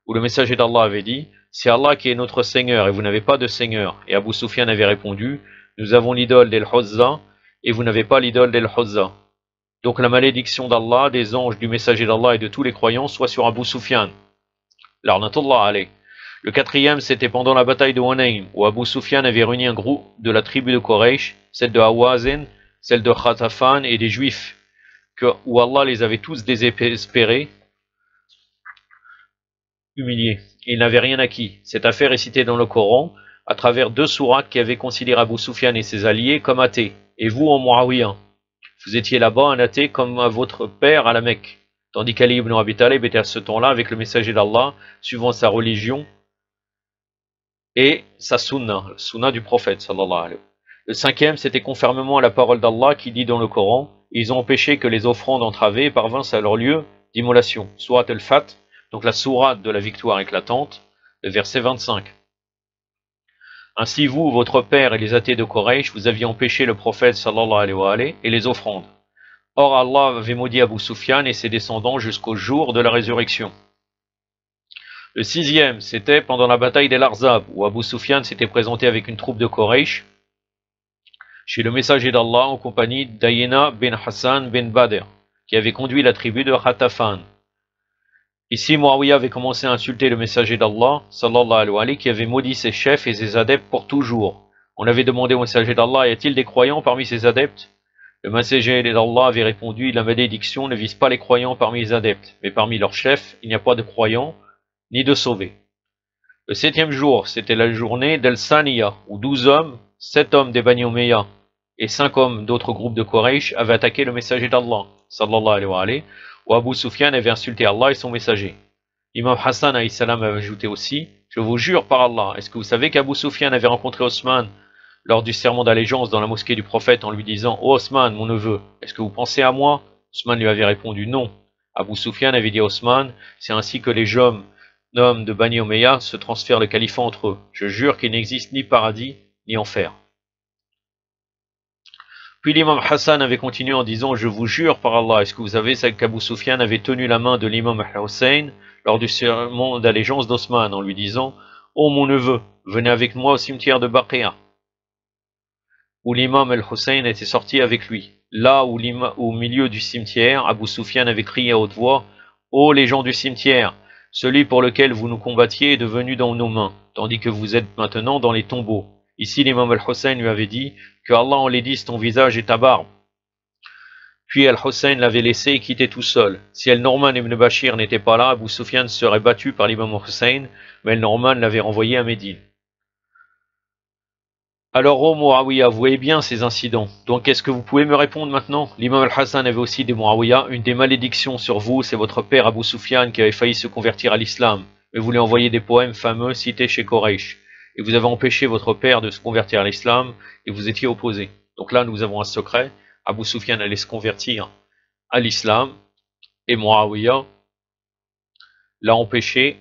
où le messager d'Allah avait dit, c'est Allah qui est notre Seigneur et vous n'avez pas de Seigneur. Et Abu Sufyan avait répondu, nous avons l'idole d'El-Huzza et vous n'avez pas l'idole d'El-Huzza. Donc la malédiction d'Allah, des anges, du messager d'Allah et de tous les croyants soit sur Abu Sufyan. L'arnatullah alayh. Le quatrième, c'était pendant la bataille de Hunayn, où Abu Sufyan avait réuni un groupe de la tribu de Quraysh, celle de Hawazin, celle de Khatafan et des Juifs, où Allah les avait tous désespérés, humiliés. Ils n'avaient rien acquis. Cette affaire est citée dans le Coran, à travers 2 sourates qui avaient considéré Abu Sufyan et ses alliés comme athées. Et vous, en Muawiyah, vous étiez là-bas un athée comme à votre père à la Mecque. Tandis qu'Ali ibn Abi Talib était à ce temps-là avec le messager d'Allah, suivant sa religion et sa sunna du prophète, sallallahu alayhi wa sallam. Le cinquième, c'était conformément à la parole d'Allah qui dit dans le Coran, ils ont empêché que les offrandes entravées parvinssent à leur lieu d'immolation. Surat al-Fat, donc la sourate de la victoire éclatante, le verset 25. Ainsi vous, votre père et les athées de Quraysh, vous aviez empêché le prophète sallallahu alayhi wa sallam et les offrandes. Or Allah avait maudit Abu Sufyan et ses descendants jusqu'au jour de la résurrection. Le sixième, c'était pendant la bataille d'El-Arzab, où Abu Sufyan s'était présenté avec une troupe de Quraysh chez le messager d'Allah en compagnie d'Ayena bin Hassan bin Badr, qui avait conduit la tribu de Khatafan. Ici, Muawiyah avait commencé à insulter le messager d'Allah, sallallahu alayhi wa sallam, qui avait maudit ses chefs et ses adeptes pour toujours. On avait demandé au messager d'Allah, y a-t-il des croyants parmi ses adeptes? Le messager d'Allah avait répondu, la malédiction ne vise pas les croyants parmi les adeptes, mais parmi leurs chefs, il n'y a pas de croyants, ni de sauvés. Le 7e jour, c'était la journée d'Al-Saniya, où 12 hommes, 7 hommes des Bani Umayya et 5 hommes d'autres groupes de Quraysh avaient attaqué le messager d'Allah, sallallahu alayhi wa sallam, où Abu Sufyan avait insulté Allah et son messager. L'imam Hassan alayhi salam avait ajouté aussi, je vous jure par Allah, est-ce que vous savez qu'Abu Sufyan avait rencontré Osman lors du serment d'allégeance dans la mosquée du prophète en lui disant, ô Osman, mon neveu, est-ce que vous pensez à moi? Osman lui avait répondu non. Abu Sufyan avait dit à Osman, c'est ainsi que les hommes hommes de Bani Omeya se transfèrent le califat entre eux. Je jure qu'il n'existe ni paradis, ni enfer. Puis l'imam Hassan avait continué en disant, je vous jure par Allah, est-ce que vous savez qu'Abu Sufyan avait tenu la main de l'imam Hussein lors du serment d'allégeance d'Osman en lui disant, ô mon neveu, venez avec moi au cimetière de Baqiya, où l'imam al-Hussein était sorti avec lui. Là où au milieu du cimetière, Abu Sufyan avait crié à haute voix, ô les gens du cimetière, celui pour lequel vous nous combattiez est devenu dans nos mains, tandis que vous êtes maintenant dans les tombeaux. Ici l'imam al-Hussein lui avait dit, que Allah enlaidisse ton visage et ta barbe. Puis al-Hussein l'avait laissé et quitté tout seul. Si al-Norman ibn Bashir n'était pas là, Abu Sufyan serait battu par l'imam Hussein, mais al-Norman l'avait renvoyé à Médine. Alors, ô Muawiyah, vous voyez bien ces incidents. Donc, est-ce que vous pouvez me répondre maintenant? L'imam al-Hassan avait aussi des Muawiyah. Une des malédictions sur vous, c'est votre père Abu Sufyan qui avait failli se convertir à l'islam, mais vous lui envoyez des poèmes fameux cités chez Quraysh. Et vous avez empêché votre père de se convertir à l'islam, et vous étiez opposé. Donc là, nous avons un secret. Abu Sufyan allait se convertir à l'islam, et Muawiyah l'a empêché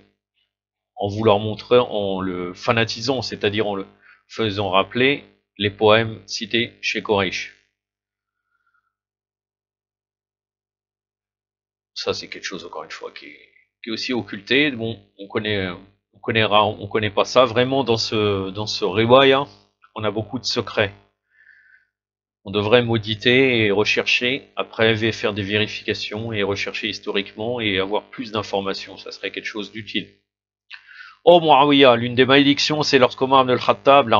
en vous leur montrant, en le fanatisant, c'est-à-dire en le faisant rappeler les poèmes cités chez Quraysh. Ça, c'est quelque chose, encore une fois, qui est aussi occulté. Bon, on connaît pas ça vraiment dans ce riwaya. On a beaucoup de secrets. On devrait mauditer et rechercher, après faire des vérifications et rechercher historiquement et avoir plus d'informations. Ça serait quelque chose d'utile. Oh Muawiyah, l'une des malédictions, c'est lorsqu'Omar ibn al-Khattab,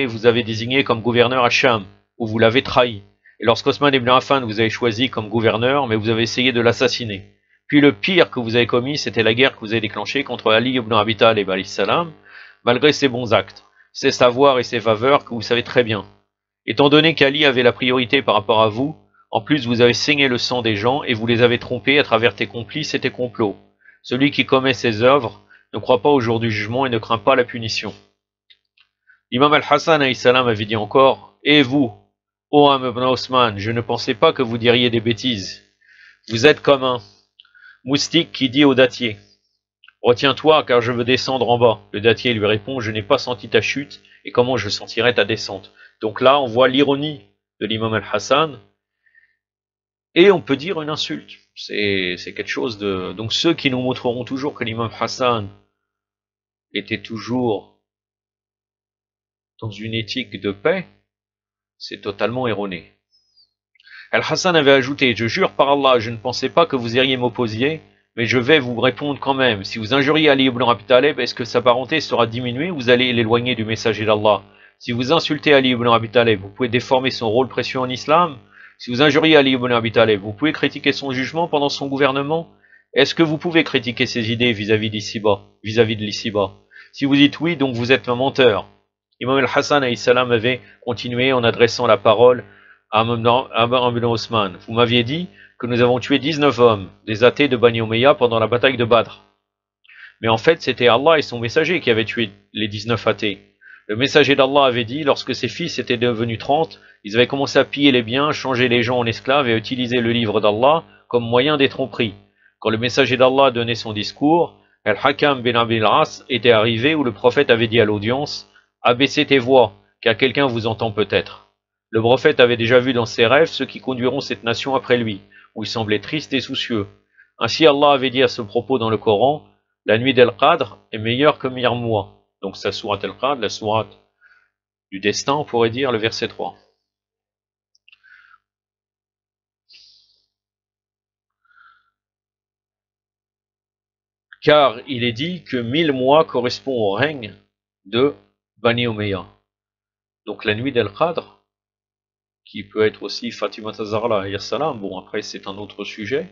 vous avez désigné comme gouverneur à Sham, où vous l'avez trahi. Et lorsqu'Osman ibn Affan vous avez choisi comme gouverneur, mais vous avez essayé de l'assassiner. Puis le pire que vous avez commis, c'était la guerre que vous avez déclenchée contre Ali ibn Abi Talib alayhi salam, malgré ses bons actes, ses savoirs et ses faveurs que vous savez très bien. Étant donné qu'Ali avait la priorité par rapport à vous, en plus vous avez saigné le sang des gens et vous les avez trompés à travers tes complices et tes complots. Celui qui commet ces œuvres ne croit pas au jour du jugement et ne craint pas la punition. L'imam al-Hassan avait dit encore, et vous, ô Amr ibn Osman, je ne pensais pas que vous diriez des bêtises. Vous êtes comme un moustique qui dit au dattier, retiens-toi car je veux descendre en bas. Le dattier lui répond, je n'ai pas senti ta chute et comment je sentirai ta descente. Donc là, on voit l'ironie de l'imam al-Hassan et on peut dire une insulte. C'est quelque chose de... Donc ceux qui nous montreront toujours que l'imam Hassan était toujours dans une éthique de paix, c'est totalement erroné. Al-Hassan avait ajouté, je jure par Allah, je ne pensais pas que vous iriez m'opposer, mais je vais vous répondre quand même. Si vous injuriez Ali ibn Abi Talib, est-ce que sa parenté sera diminuée ou vous allez l'éloigner du messager d'Allah? Si vous insultez Ali ibn Abi Talib, vous pouvez déformer son rôle précieux en islam. Si vous injuriez Ali ibn Abi Talib, vous pouvez critiquer son jugement pendant son gouvernement. Est-ce que vous pouvez critiquer ses idées vis-à-vis de l'ici-bas? Si vous dites oui, donc vous êtes un menteur. Imam al-Hassan avait continué en adressant la parole à Amr ibn Osman. Vous m'aviez dit que nous avons tué 19 hommes, des athées de Bani Umayya pendant la bataille de Badr. Mais en fait, c'était Allah et son messager qui avaient tué les 19 athées. Le messager d'Allah avait dit, lorsque ses fils étaient devenus 30, ils avaient commencé à piller les biens, changer les gens en esclaves et à utiliser le livre d'Allah comme moyen des tromperies. Quand le messager d'Allah donnait son discours, Al-Hakam bin Abil As était arrivé où le prophète avait dit à l'audience, abaissez tes voix, car quelqu'un vous entend peut-être. Le prophète avait déjà vu dans ses rêves ceux qui conduiront cette nation après lui, où il semblait triste et soucieux. Ainsi Allah avait dit à ce propos dans le Coran, la nuit d'Al-Qadr est meilleure que 1000 mois. Donc sa sourate Al-Qadr, la sourate du destin, on pourrait dire, le verset 3. Car il est dit que 1000 mois correspond au règne de Bani Umayya. Donc la nuit d'Al-Qadr, qui peut être aussi Fatima Zahra alayhi salam, bon après c'est un autre sujet,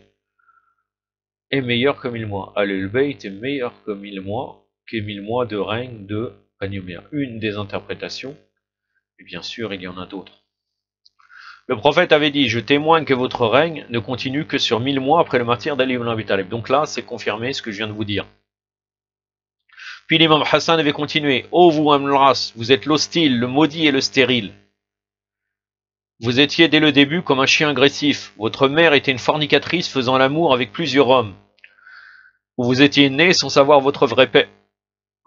est meilleur que 1000 mois. Al-Bayt est meilleur que 1000 mois, que 1000 mois de règne de Bani Umayya. Une des interprétations, et bien sûr il y en a d'autres. Le prophète avait dit, je témoigne que votre règne ne continue que sur 1000 mois après le martyre d'Ali ibn Abi Talib. Donc là, c'est confirmé ce que je viens de vous dire. Puis l'imam Hassan avait continué, ô vous Aml-Ras, vous êtes l'hostile, le maudit et le stérile. Vous étiez dès le début comme un chien agressif. Votre mère était une fornicatrice faisant l'amour avec plusieurs hommes. où vous étiez né sans savoir votre vrai père.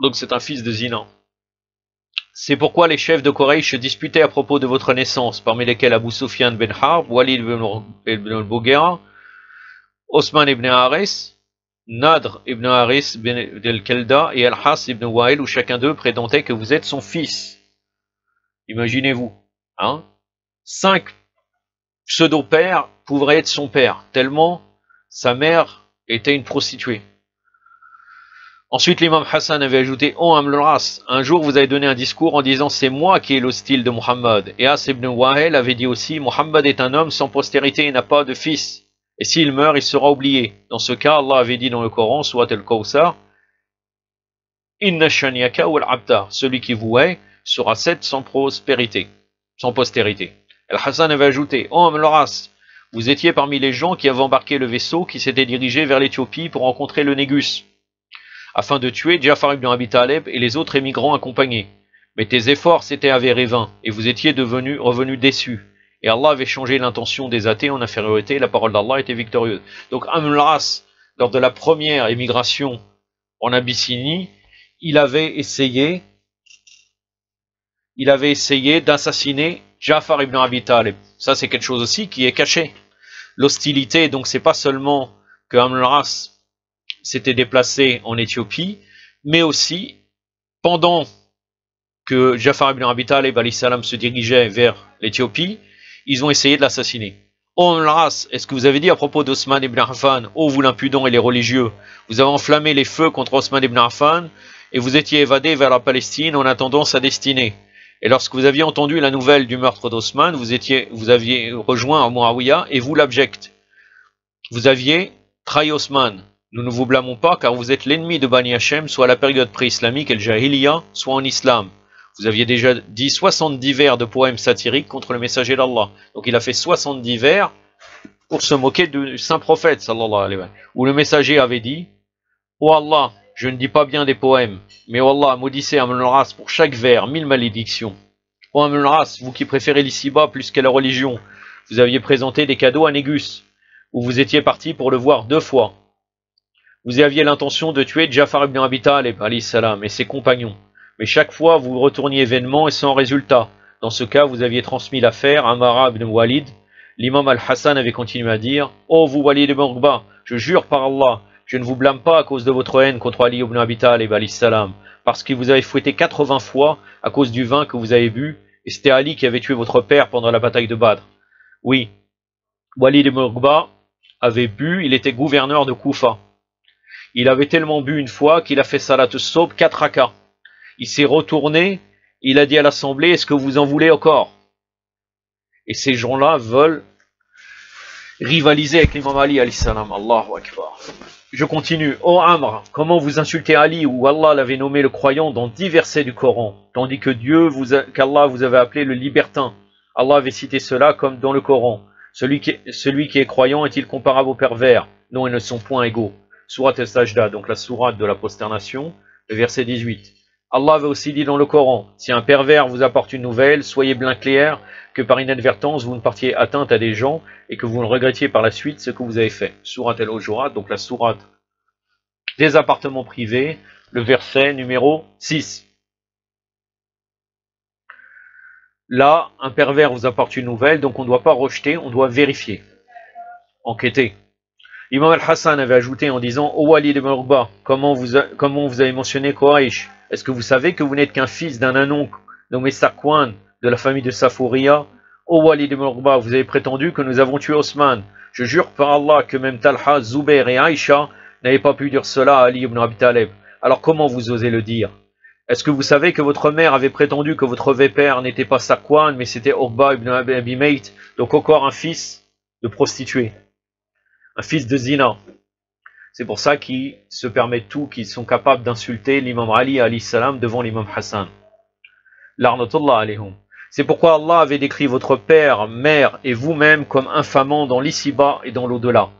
Donc c'est un fils de zina. C'est pourquoi les chefs de Quraysh se disputaient à propos de votre naissance, parmi lesquels Abu Sufyan ben Harb, Walid ibn al-Boughera, Osman ibn Haris, Nadr ibn Haris ibn al-Kelda et Al-Has ibn Wa'il, où chacun d'eux prétendait que vous êtes son fils. Imaginez-vous, hein? 5 pseudo-pères pourraient être son père, tellement sa mère était une prostituée. Ensuite, l'imam Hassan avait ajouté: Oh Amr-Ras, un jour vous avez donné un discours en disant c'est moi qui ai le style de Muhammad. Et As ibn Wa'il avait dit aussi: Muhammad est un homme sans postérité et n'a pas de fils. Et s'il meurt, il sera oublié. Dans ce cas, Allah avait dit dans le Coran, Surat al-Kawthar: Inna shaniaka wal abda, celui qui vous hait sera sept sans prospérité, sans postérité. Al-Hassan avait ajouté: Oh Amr-Ras, vous étiez parmi les gens qui avaient embarqué le vaisseau qui s'était dirigé vers l'Éthiopie pour rencontrer le Négus, afin de tuer Ja'far ibn Abi Talib et les autres émigrants accompagnés. Mais tes efforts s'étaient avérés vains, et vous étiez revenus déçus. Et Allah avait changé l'intention des athées en infériorité, la parole d'Allah était victorieuse. Donc Amr-Ras, lors de la première émigration en Abyssinie, il avait essayé d'assassiner Ja'far ibn Abi Talib. Ça c'est quelque chose aussi qui est caché. L'hostilité, donc c'est pas seulement que Amr-Ras s'était déplacé en Éthiopie, mais aussi pendant que Ja'far ibn Abi Talib se dirigeait vers l'Éthiopie, ils ont essayé de l'assassiner. Oh Amr-Ras, est-ce que vous avez dit à propos d'Osman ibn Affan: oh vous l'impudent et les religieux, vous avez enflammé les feux contre Osman ibn Affan et vous étiez évadé vers la Palestine en attendant sa destinée. Et lorsque vous aviez entendu la nouvelle du meurtre d'Osman, vous aviez rejoint Muawiyah et vous l'abject. Vous aviez trahi Osman. Nous ne vous blâmons pas car vous êtes l'ennemi de Bani Hachem, soit à la période pré-islamique El Jahiliya, soit en islam. Vous aviez déjà dit 70 vers de poèmes satiriques contre le messager d'Allah. Donc il a fait 70 vers pour se moquer du saint prophète, sallallahu alayhi wa sallam, où le messager avait dit: Oh Allah, je ne dis pas bien des poèmes, mais oh Allah, maudissez Amr-Ras pour chaque vers 1000 malédictions. Oh Amr-Ras, vous qui préférez l'ici-bas plus qu'à la religion, vous aviez présenté des cadeaux à Négus, où vous étiez parti pour le voir 2 fois. Vous aviez l'intention de tuer Ja'far ibn Abi Talib alayhi salam et ses compagnons, mais chaque fois vous retourniez vainement et sans résultat. Dans ce cas, vous aviez transmis l'affaire à Amara ibn Walid. L'imam Al-Hassan avait continué à dire: Oh vous Walid ibn Uqba, je jure par Allah, je ne vous blâme pas à cause de votre haine contre Ali ibn Abi Talib alayhi salam, parce que vous avez fouetté 80 fois à cause du vin que vous avez bu, et c'était Ali qui avait tué votre père pendant la bataille de Badr. Oui, Walid ibn Uqba avait bu, il était gouverneur de Koufa. Il avait tellement bu une fois qu'il a fait salat as-subh 4 rakas. Il s'est retourné, il a dit à l'assemblée: est-ce que vous en voulez encore? Et ces gens-là veulent rivaliser avec l'imam Ali alayhi salam. Allahu Akbar. Je continue. Oh Amr, comment vous insultez Ali, où Allah l'avait nommé le croyant dans 10 versets du Coran, tandis que qu'Allah vous avait appelé le libertin. Allah avait cité cela comme dans le Coran. Celui qui est croyant est-il comparable au pervers? Non, ils ne sont point égaux. Surat al-Sajda, donc la sourate de la prosternation, le verset 18. Allah avait aussi dit dans le Coran: si un pervers vous apporte une nouvelle, soyez bien clair que par inadvertance vous ne partiez atteinte à des gens et que vous ne regrettiez par la suite ce que vous avez fait. Surat al-Hujurat, donc la sourate des appartements privés, le verset numéro 6. Là, un pervers vous apporte une nouvelle, donc on ne doit pas rejeter, on doit vérifier, enquêter. L'imam Al-Hassan avait ajouté en disant: Oh Walid ibn Uqba, comment vous avez mentionné Quraysh? Est-ce que vous savez que vous n'êtes qu'un fils d'un anon nommé Safwan de la famille de Safouria? Oh Walid ibn Uqba, vous avez prétendu que nous avons tué Osman. Je jure par Allah que même Talha, Zubair et Aïcha n'avaient pas pu dire cela à Ali ibn Abi Talib. Alors comment vous osez le dire? Est-ce que vous savez que votre mère avait prétendu que votre vrai père n'était pas Safwan, mais c'était Uqba ibn Abi Mayt, donc encore un fils de prostituée, un fils de zina? C'est pour ça qu'ils se permettent tout, qu'ils sont capables d'insulter l'imam Ali alayhi salam devant l'imam Hassan. L'arnatullah alayhum. C'est pourquoi Allah avait décrit votre père, mère et vous-même comme infamants dans l'ici-bas et dans l'au-delà.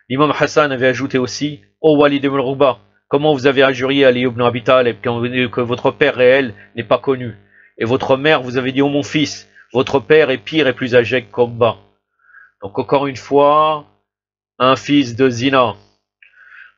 L'imam Hassan avait ajouté aussi: Oh Walid ibn Uqba, comment vous avez injurié Ali ibn Abi Talib que votre père réel n'est pas connu. Et votre mère, vous avez dit: Oh mon fils, votre père est pire et plus âgé qu'Uqba. Donc encore une fois, un fils de zina.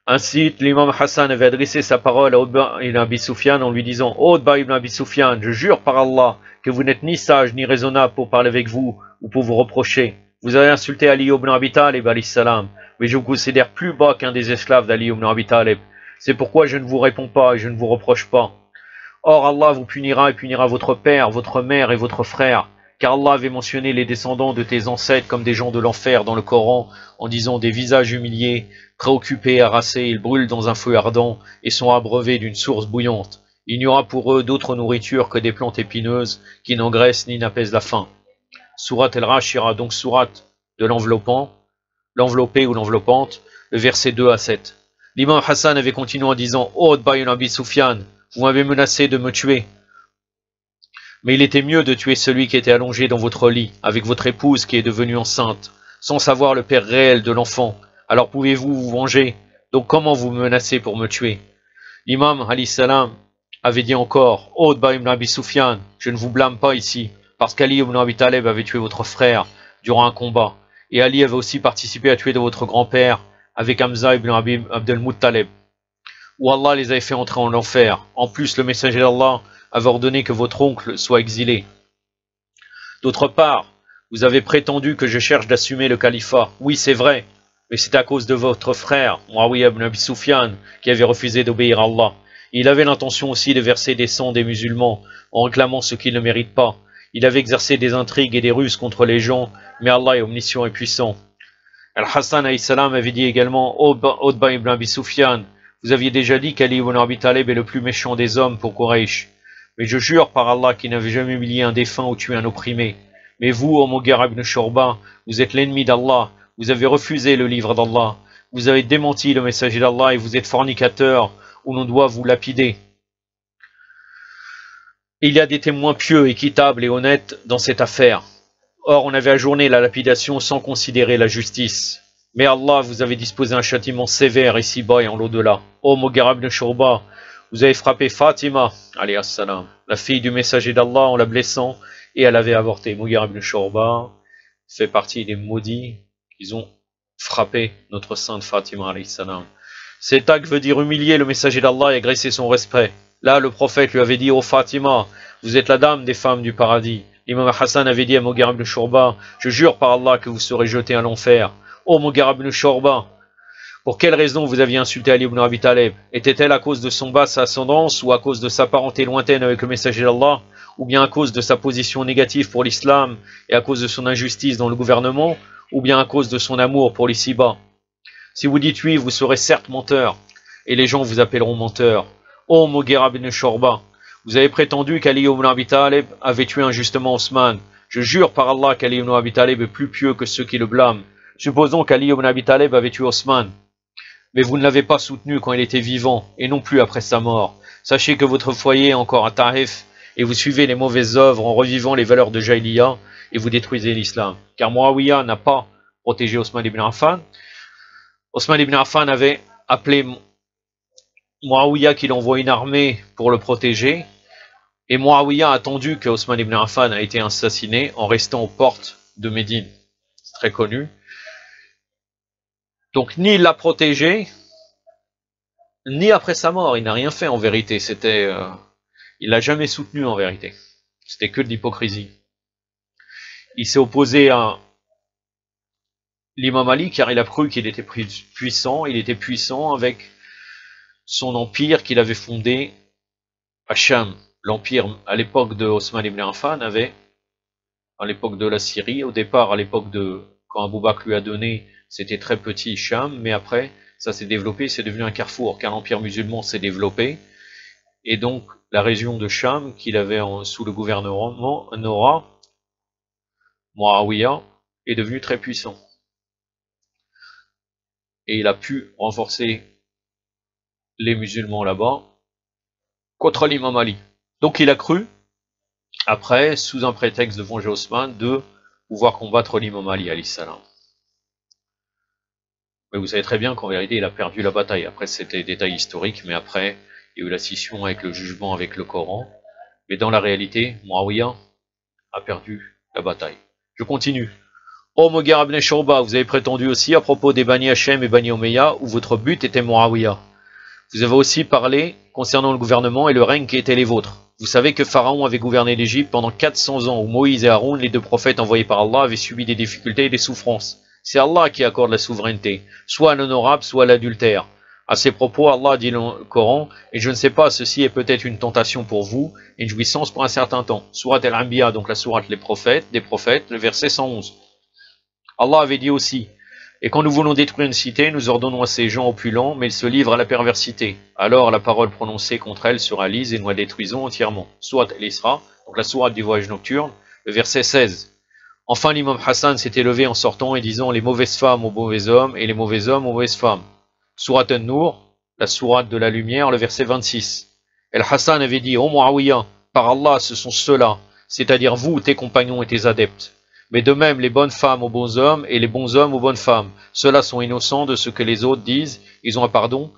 Ainsi, l'imam Hassan avait adressé sa parole à Utba ibn Abi Sufyan en lui disant: Ô Utba ibn Abi Sufyan, je jure par Allah que vous n'êtes ni sage ni raisonnable pour parler avec vous ou pour vous reprocher. Vous avez insulté Ali ibn Abi Talib, alayhi salam, mais je vous considère plus bas qu'un des esclaves d'Ali ibn Abi Talib. C'est pourquoi je ne vous réponds pas et je ne vous reproche pas. Or Allah vous punira et punira votre père, votre mère et votre frère, car Allah avait mentionné les descendants de tes ancêtres comme des gens de l'enfer dans le Coran, en disant des visages humiliés, préoccupés, harassés, ils brûlent dans un feu ardent et sont abreuvés d'une source bouillante. Il n'y aura pour eux d'autre nourriture que des plantes épineuses qui n'engraissent ni n'apaisent la faim. Surat al-Rashira, donc surat de l'enveloppant, l'enveloppé ou l'enveloppante, le verset 2 à 7. L'imam Hassan avait continué en disant: Ô Utba ibn Abi Sufyan, vous m'avez menacé de me tuer. Mais il était mieux de tuer celui qui était allongé dans votre lit, avec votre épouse qui est devenue enceinte, sans savoir le père réel de l'enfant. Alors pouvez-vous vous venger? Donc comment vous me menacez pour me tuer? L'imam alayhi salam avait dit encore: Ô Utba ibn Abi Sufyan, je ne vous blâme pas ici, parce qu'Ali ibn Abi Talib avait tué votre frère durant un combat, et Ali avait aussi participé à tuer de votre grand-père avec Hamza ibn Abdel Muttalib, où Allah les avait fait entrer en enfer. En plus, le messager d'Allah avait ordonné que votre oncle soit exilé. D'autre part, vous avez prétendu que je cherche d'assumer le califat. Oui, c'est vrai, mais c'est à cause de votre frère, Muawiyah ibn Abi Sufyan, qui avait refusé d'obéir à Allah. Il avait l'intention aussi de verser des sangs des musulmans en réclamant ce qu'ils ne méritent pas. Il avait exercé des intrigues et des ruses contre les gens, mais Allah est omniscient et puissant. Al-Hassan alayhi salam avait dit également: Utba ibn Abi Sufyan, vous aviez déjà dit qu'Ali ibn Abi Talib est le plus méchant des hommes pour Quraysh. Mais je jure par Allah qu'il n'avait jamais humilié un défunt ou tué un opprimé. Mais vous, ô Mughira ibn Shurba, vous êtes l'ennemi d'Allah, vous avez refusé le livre d'Allah, vous avez démenti le messager d'Allah et vous êtes fornicateur, où l'on doit vous lapider. Il y a des témoins pieux, équitables et honnêtes dans cette affaire. Or, on avait ajourné la lapidation sans considérer la justice. Mais Allah vous avait disposé un châtiment sévère ici-bas et en l'au-delà. Ô Mughira ibn Shurba, vous avez frappé Fatima, alayhi salam, la fille du messager d'Allah, en la blessant, et elle avait avorté. Mughira ibn Shurba fait partie des maudits qui ont frappé notre sainte Fatima, alayhi salam. Cet acte veut dire humilier le messager d'Allah et agresser son respect. Là, le prophète lui avait dit: Ô Fatima, vous êtes la dame des femmes du paradis. L'imam Hassan avait dit à Mughira ibn Shurba: je jure par Allah que vous serez jeté à l'enfer. Ô Mughira ibn Shurba, pour quelle raison vous aviez insulté Ali ibn Abi Talib? Était-elle à cause de son basse ascendance, ou à cause de sa parenté lointaine avec le messager d'Allah, ou bien à cause de sa position négative pour l'islam, et à cause de son injustice dans le gouvernement, ou bien à cause de son amour pour l'ici-bas? Si vous dites oui, vous serez certes menteur, et les gens vous appelleront menteur. Ô Mughira ibn Shurba, vous avez prétendu qu'Ali ibn Abi Talib avait tué injustement Osman. Je jure par Allah qu'Ali ibn Abi Talib est plus pieux que ceux qui le blâment. Supposons qu'Ali ibn Abi Talib avait tué Osman, mais vous ne l'avez pas soutenu quand il était vivant, et non plus après sa mort. Sachez que votre foyer est encore à Taif, et vous suivez les mauvaises œuvres en revivant les valeurs de Jahiliya, et vous détruisez l'islam. Car Muawiyah n'a pas protégé Osman ibn Affan. Osman ibn Affan avait appelé Muawiyah qu'il envoie une armée pour le protéger, et Muawiyah a attendu que Osman ibn Affan a été assassiné en restant aux portes de Médine. C'est très connu. Donc ni il l'a protégé, ni après sa mort, il n'a rien fait en vérité. Il l'a jamais soutenu en vérité. C'était que de l'hypocrisie. Il s'est opposé à l'imam Ali car il a cru qu'il était puissant. Il était puissant avec son empire qu'il avait fondé à Cham. L'empire à l'époque de Osman ibn Affan avait, à l'époque de la Syrie, au départ à l'époque de quand Abou Bakr lui a donné, c'était très petit Cham, mais après ça s'est développé, c'est devenu un carrefour car l'empire musulman s'est développé, et donc la région de Cham qu'il avait sous le gouvernement Nora, Muawiyah, est devenu très puissant. Et il a pu renforcer les musulmans là-bas contre l'imam Ali. Donc il a cru, après, sous un prétexte de venger Osman, de pouvoir combattre l'imam Ali, alayhi salam. Mais vous savez très bien qu'en vérité, il a perdu la bataille. Après, c'était des détails historiques, mais après, il y a eu la scission avec le jugement, avec le Coran. Mais dans la réalité, Muawiyah a perdu la bataille. Je continue. Ô Mughira ibn Shu'ba, vous avez prétendu aussi à propos des Bani Hachem et Bani Omeya, où votre but était Muawiyah. Vous avez aussi parlé concernant le gouvernement et le règne qui étaient les vôtres. Vous savez que Pharaon avait gouverné l'Égypte pendant 400 ans, où Moïse et Aaron, les deux prophètes envoyés par Allah, avaient subi des difficultés et des souffrances. C'est Allah qui accorde la souveraineté, soit à l'honorable, soit à l'adultère. À ces propos, Allah dit dans le Coran, et je ne sais pas, ceci est peut-être une tentation pour vous, et une jouissance pour un certain temps. Surat al-Anbiya, donc la sourate des prophètes, le verset 111. Allah avait dit aussi, et quand nous voulons détruire une cité, nous ordonnons à ces gens opulents, mais ils se livrent à la perversité. Alors la parole prononcée contre elle sera lise et nous la détruisons entièrement. Surat al-Isra, donc la sourate du voyage nocturne, le verset 16. Enfin l'imam Hassan s'était levé en sortant et disant les mauvaises femmes aux mauvais hommes et les mauvais hommes aux mauvaises femmes. Surat an-Nur, la sourate de la lumière, le verset 26. El Hassan avait dit, ô Muawiyah, par Allah ce sont ceux-là, c'est-à-dire vous, tes compagnons et tes adeptes. Mais de même, les bonnes femmes aux bons hommes et les bons hommes aux bonnes femmes. Ceux-là sont innocents de ce que les autres disent, ils ont un pardon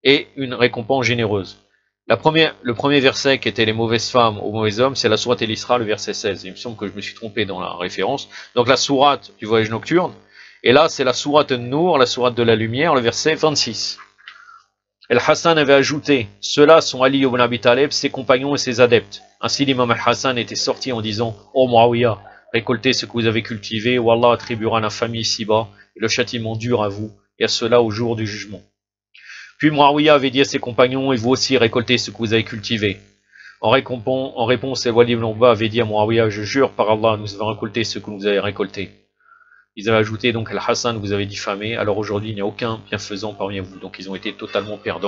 et une récompense généreuse. Le premier verset qui était les mauvaises femmes aux mauvais hommes, c'est la sourate El-Isra, le verset 16. Il me semble que je me suis trompé dans la référence. Donc la sourate du voyage nocturne, et là c'est la sourate An-Nur, la sourate de la lumière, le verset 26. El-Hassan avait ajouté, ceux-là sont Ali ibn Abi Talib, ses compagnons et ses adeptes. Ainsi l'imam Al-Hassan était sorti en disant, ô Muawiyah, récoltez ce que vous avez cultivé, ou Allah attribuera l'infamie ici-bas, et le châtiment dur à vous, et à cela au jour du jugement. Puis Muawiyah avait dit à ses compagnons, et vous aussi récoltez ce que vous avez cultivé. En réponse, Walid ibn Uqba avait dit à Muawiyah, je jure par Allah, nous avons récolté ce que vous avez récolté. Ils avaient ajouté donc Al-Hassan, vous avez diffamé, alors aujourd'hui il n'y a aucun bienfaisant parmi vous, donc ils ont été totalement perdants.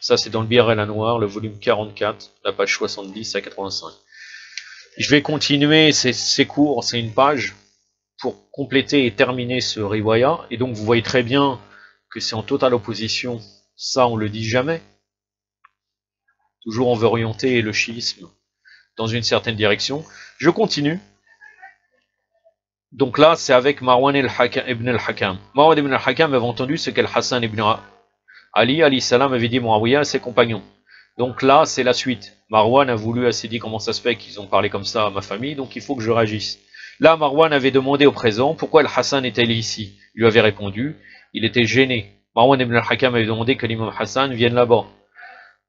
Ça c'est dans le Bir el-Anwar, le volume 44, la page 70 à 85. Je vais continuer ces cours, c'est une page, pour compléter et terminer ce riwaya. Et donc vous voyez très bien que c'est en totale opposition. Ça on le dit jamais. Toujours on veut orienter le chiisme dans une certaine direction. Je continue. Donc là c'est avec Marwan ibn al-Hakam. Marwan ibn al-Hakam avait entendu ce qu'Al-Hassan ibn Ali alayhi salam avait dit Muawiyah à ses compagnons. Donc là, c'est la suite. Marwan a voulu, s'est dit comment ça se fait qu'ils ont parlé comme ça à ma famille, donc il faut que je réagisse. Là, Marwan avait demandé au présent pourquoi Al-Hassan était ici. Il lui avait répondu, il était gêné. Marwan ibn al-Hakam avait demandé que l'imam Hassan vienne là-bas,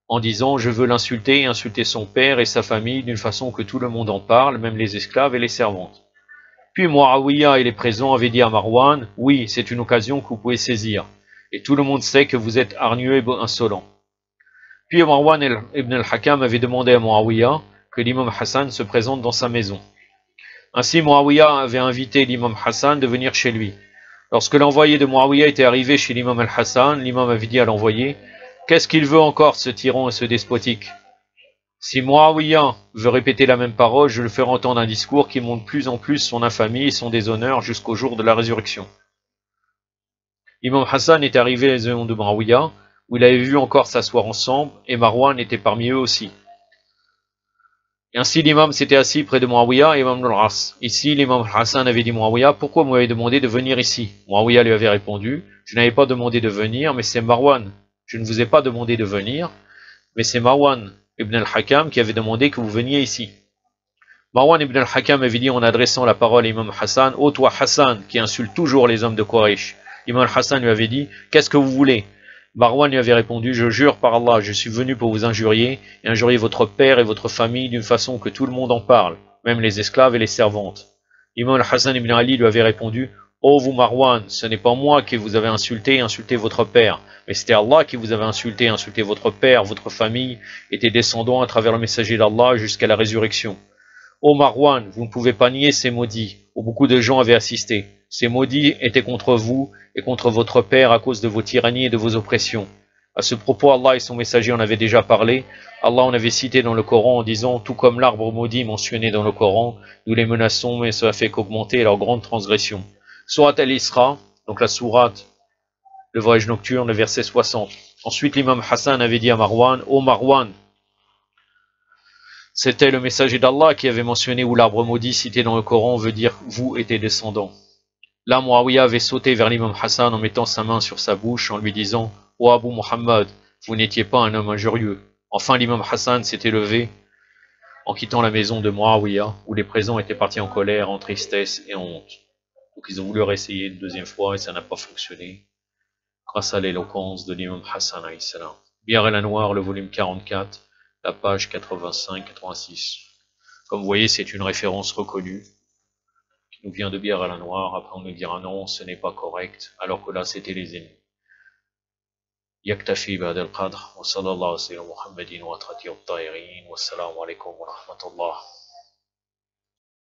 en disant je veux l'insulter et insulter son père et sa famille d'une façon que tout le monde en parle, même les esclaves et les servantes. Puis Muawiyah et les présents avaient dit à Marwan, oui, c'est une occasion que vous pouvez saisir. Et tout le monde sait que vous êtes hargneux et insolent. Puis Marwan ibn al-Hakam avait demandé à Muawiyah que l'imam Hassan se présente dans sa maison. Ainsi Muawiyah avait invité l'imam Hassan de venir chez lui. Lorsque l'envoyé de Muawiyah était arrivé chez l'imam al-Hassan, l'imam avait dit à l'envoyé, qu'est-ce qu'il veut encore ce tyran et ce despotique? Si Muawiyah veut répéter la même parole, je le ferai entendre un discours qui montre plus en plus son infamie et son déshonneur jusqu'au jour de la résurrection. L'imam Hassan est arrivé à la maison de Muawiyah, où il avait vu encore s'asseoir ensemble, et Marwan était parmi eux aussi. Et ainsi l'imam s'était assis près de Muawiyah et Imam al-Ras. Ici, l'imam Hassan avait dit Muawiyah, pourquoi vous m'avez demandé de venir ici? Muawiyah lui avait répondu, je n'avais pas demandé de venir, mais c'est Marwan. Je ne vous ai pas demandé de venir, mais c'est Marwan ibn al-Hakam qui avait demandé que vous veniez ici. Marwan ibn al-Hakam avait dit en adressant la parole à Imam Hassan, ô toi Hassan, qui insulte toujours les hommes de Quraysh. Imam Hassan lui avait dit, qu'est-ce que vous voulez? Marwan lui avait répondu, je jure par Allah, je suis venu pour vous injurier, et injurier votre père et votre famille d'une façon que tout le monde en parle, même les esclaves et les servantes. Imam Hassan ibn Ali lui avait répondu, ô vous Marwan, ce n'est pas moi qui vous avez insulté et insulté votre père, mais c'était Allah qui vous avait insulté et insulté votre père, votre famille, et tes descendants à travers le messager d'Allah jusqu'à la résurrection. Ô Marwan, vous ne pouvez pas nier ces maudits, où beaucoup de gens avaient assisté. Ces maudits étaient contre vous et contre votre père à cause de vos tyrannies et de vos oppressions. À ce propos, Allah et son messager en avaient déjà parlé. Allah en avait cité dans le Coran en disant, tout comme l'arbre maudit mentionné dans le Coran, nous les menaçons, mais cela fait qu'augmenter leur grande transgression. Surat al-Isra, donc la sourate, le voyage nocturne, le verset 60. Ensuite, l'imam Hassan avait dit à Marwan, ô Marwan, c'était le messager d'Allah qui avait mentionné où l'arbre maudit cité dans le Coran veut dire vous et tes descendants. Là, Muawiyah avait sauté vers l'imam Hassan en mettant sa main sur sa bouche en lui disant « Ô Abu Muhammad, vous n'étiez pas un homme injurieux. » Enfin, l'imam Hassan s'était levé en quittant la maison de Muawiyah où les présents étaient partis en colère, en tristesse et en honte. Donc ils ont voulu réessayer une deuxième fois et ça n'a pas fonctionné, grâce à l'éloquence de l'imam Hassan alayhi salam. Bir el-Anwar, le volume 44, la page 85-86. Comme vous voyez, c'est une référence reconnue qui nous vient de Bir el-Anwar. Après, on nous dira non, ce n'est pas correct, alors que là, c'était les ennemis. يكتفي بهذا القدر وصلى الله على سيدنا محمد وأطهر الطاهرين والسلام عليكم ورحمة الله.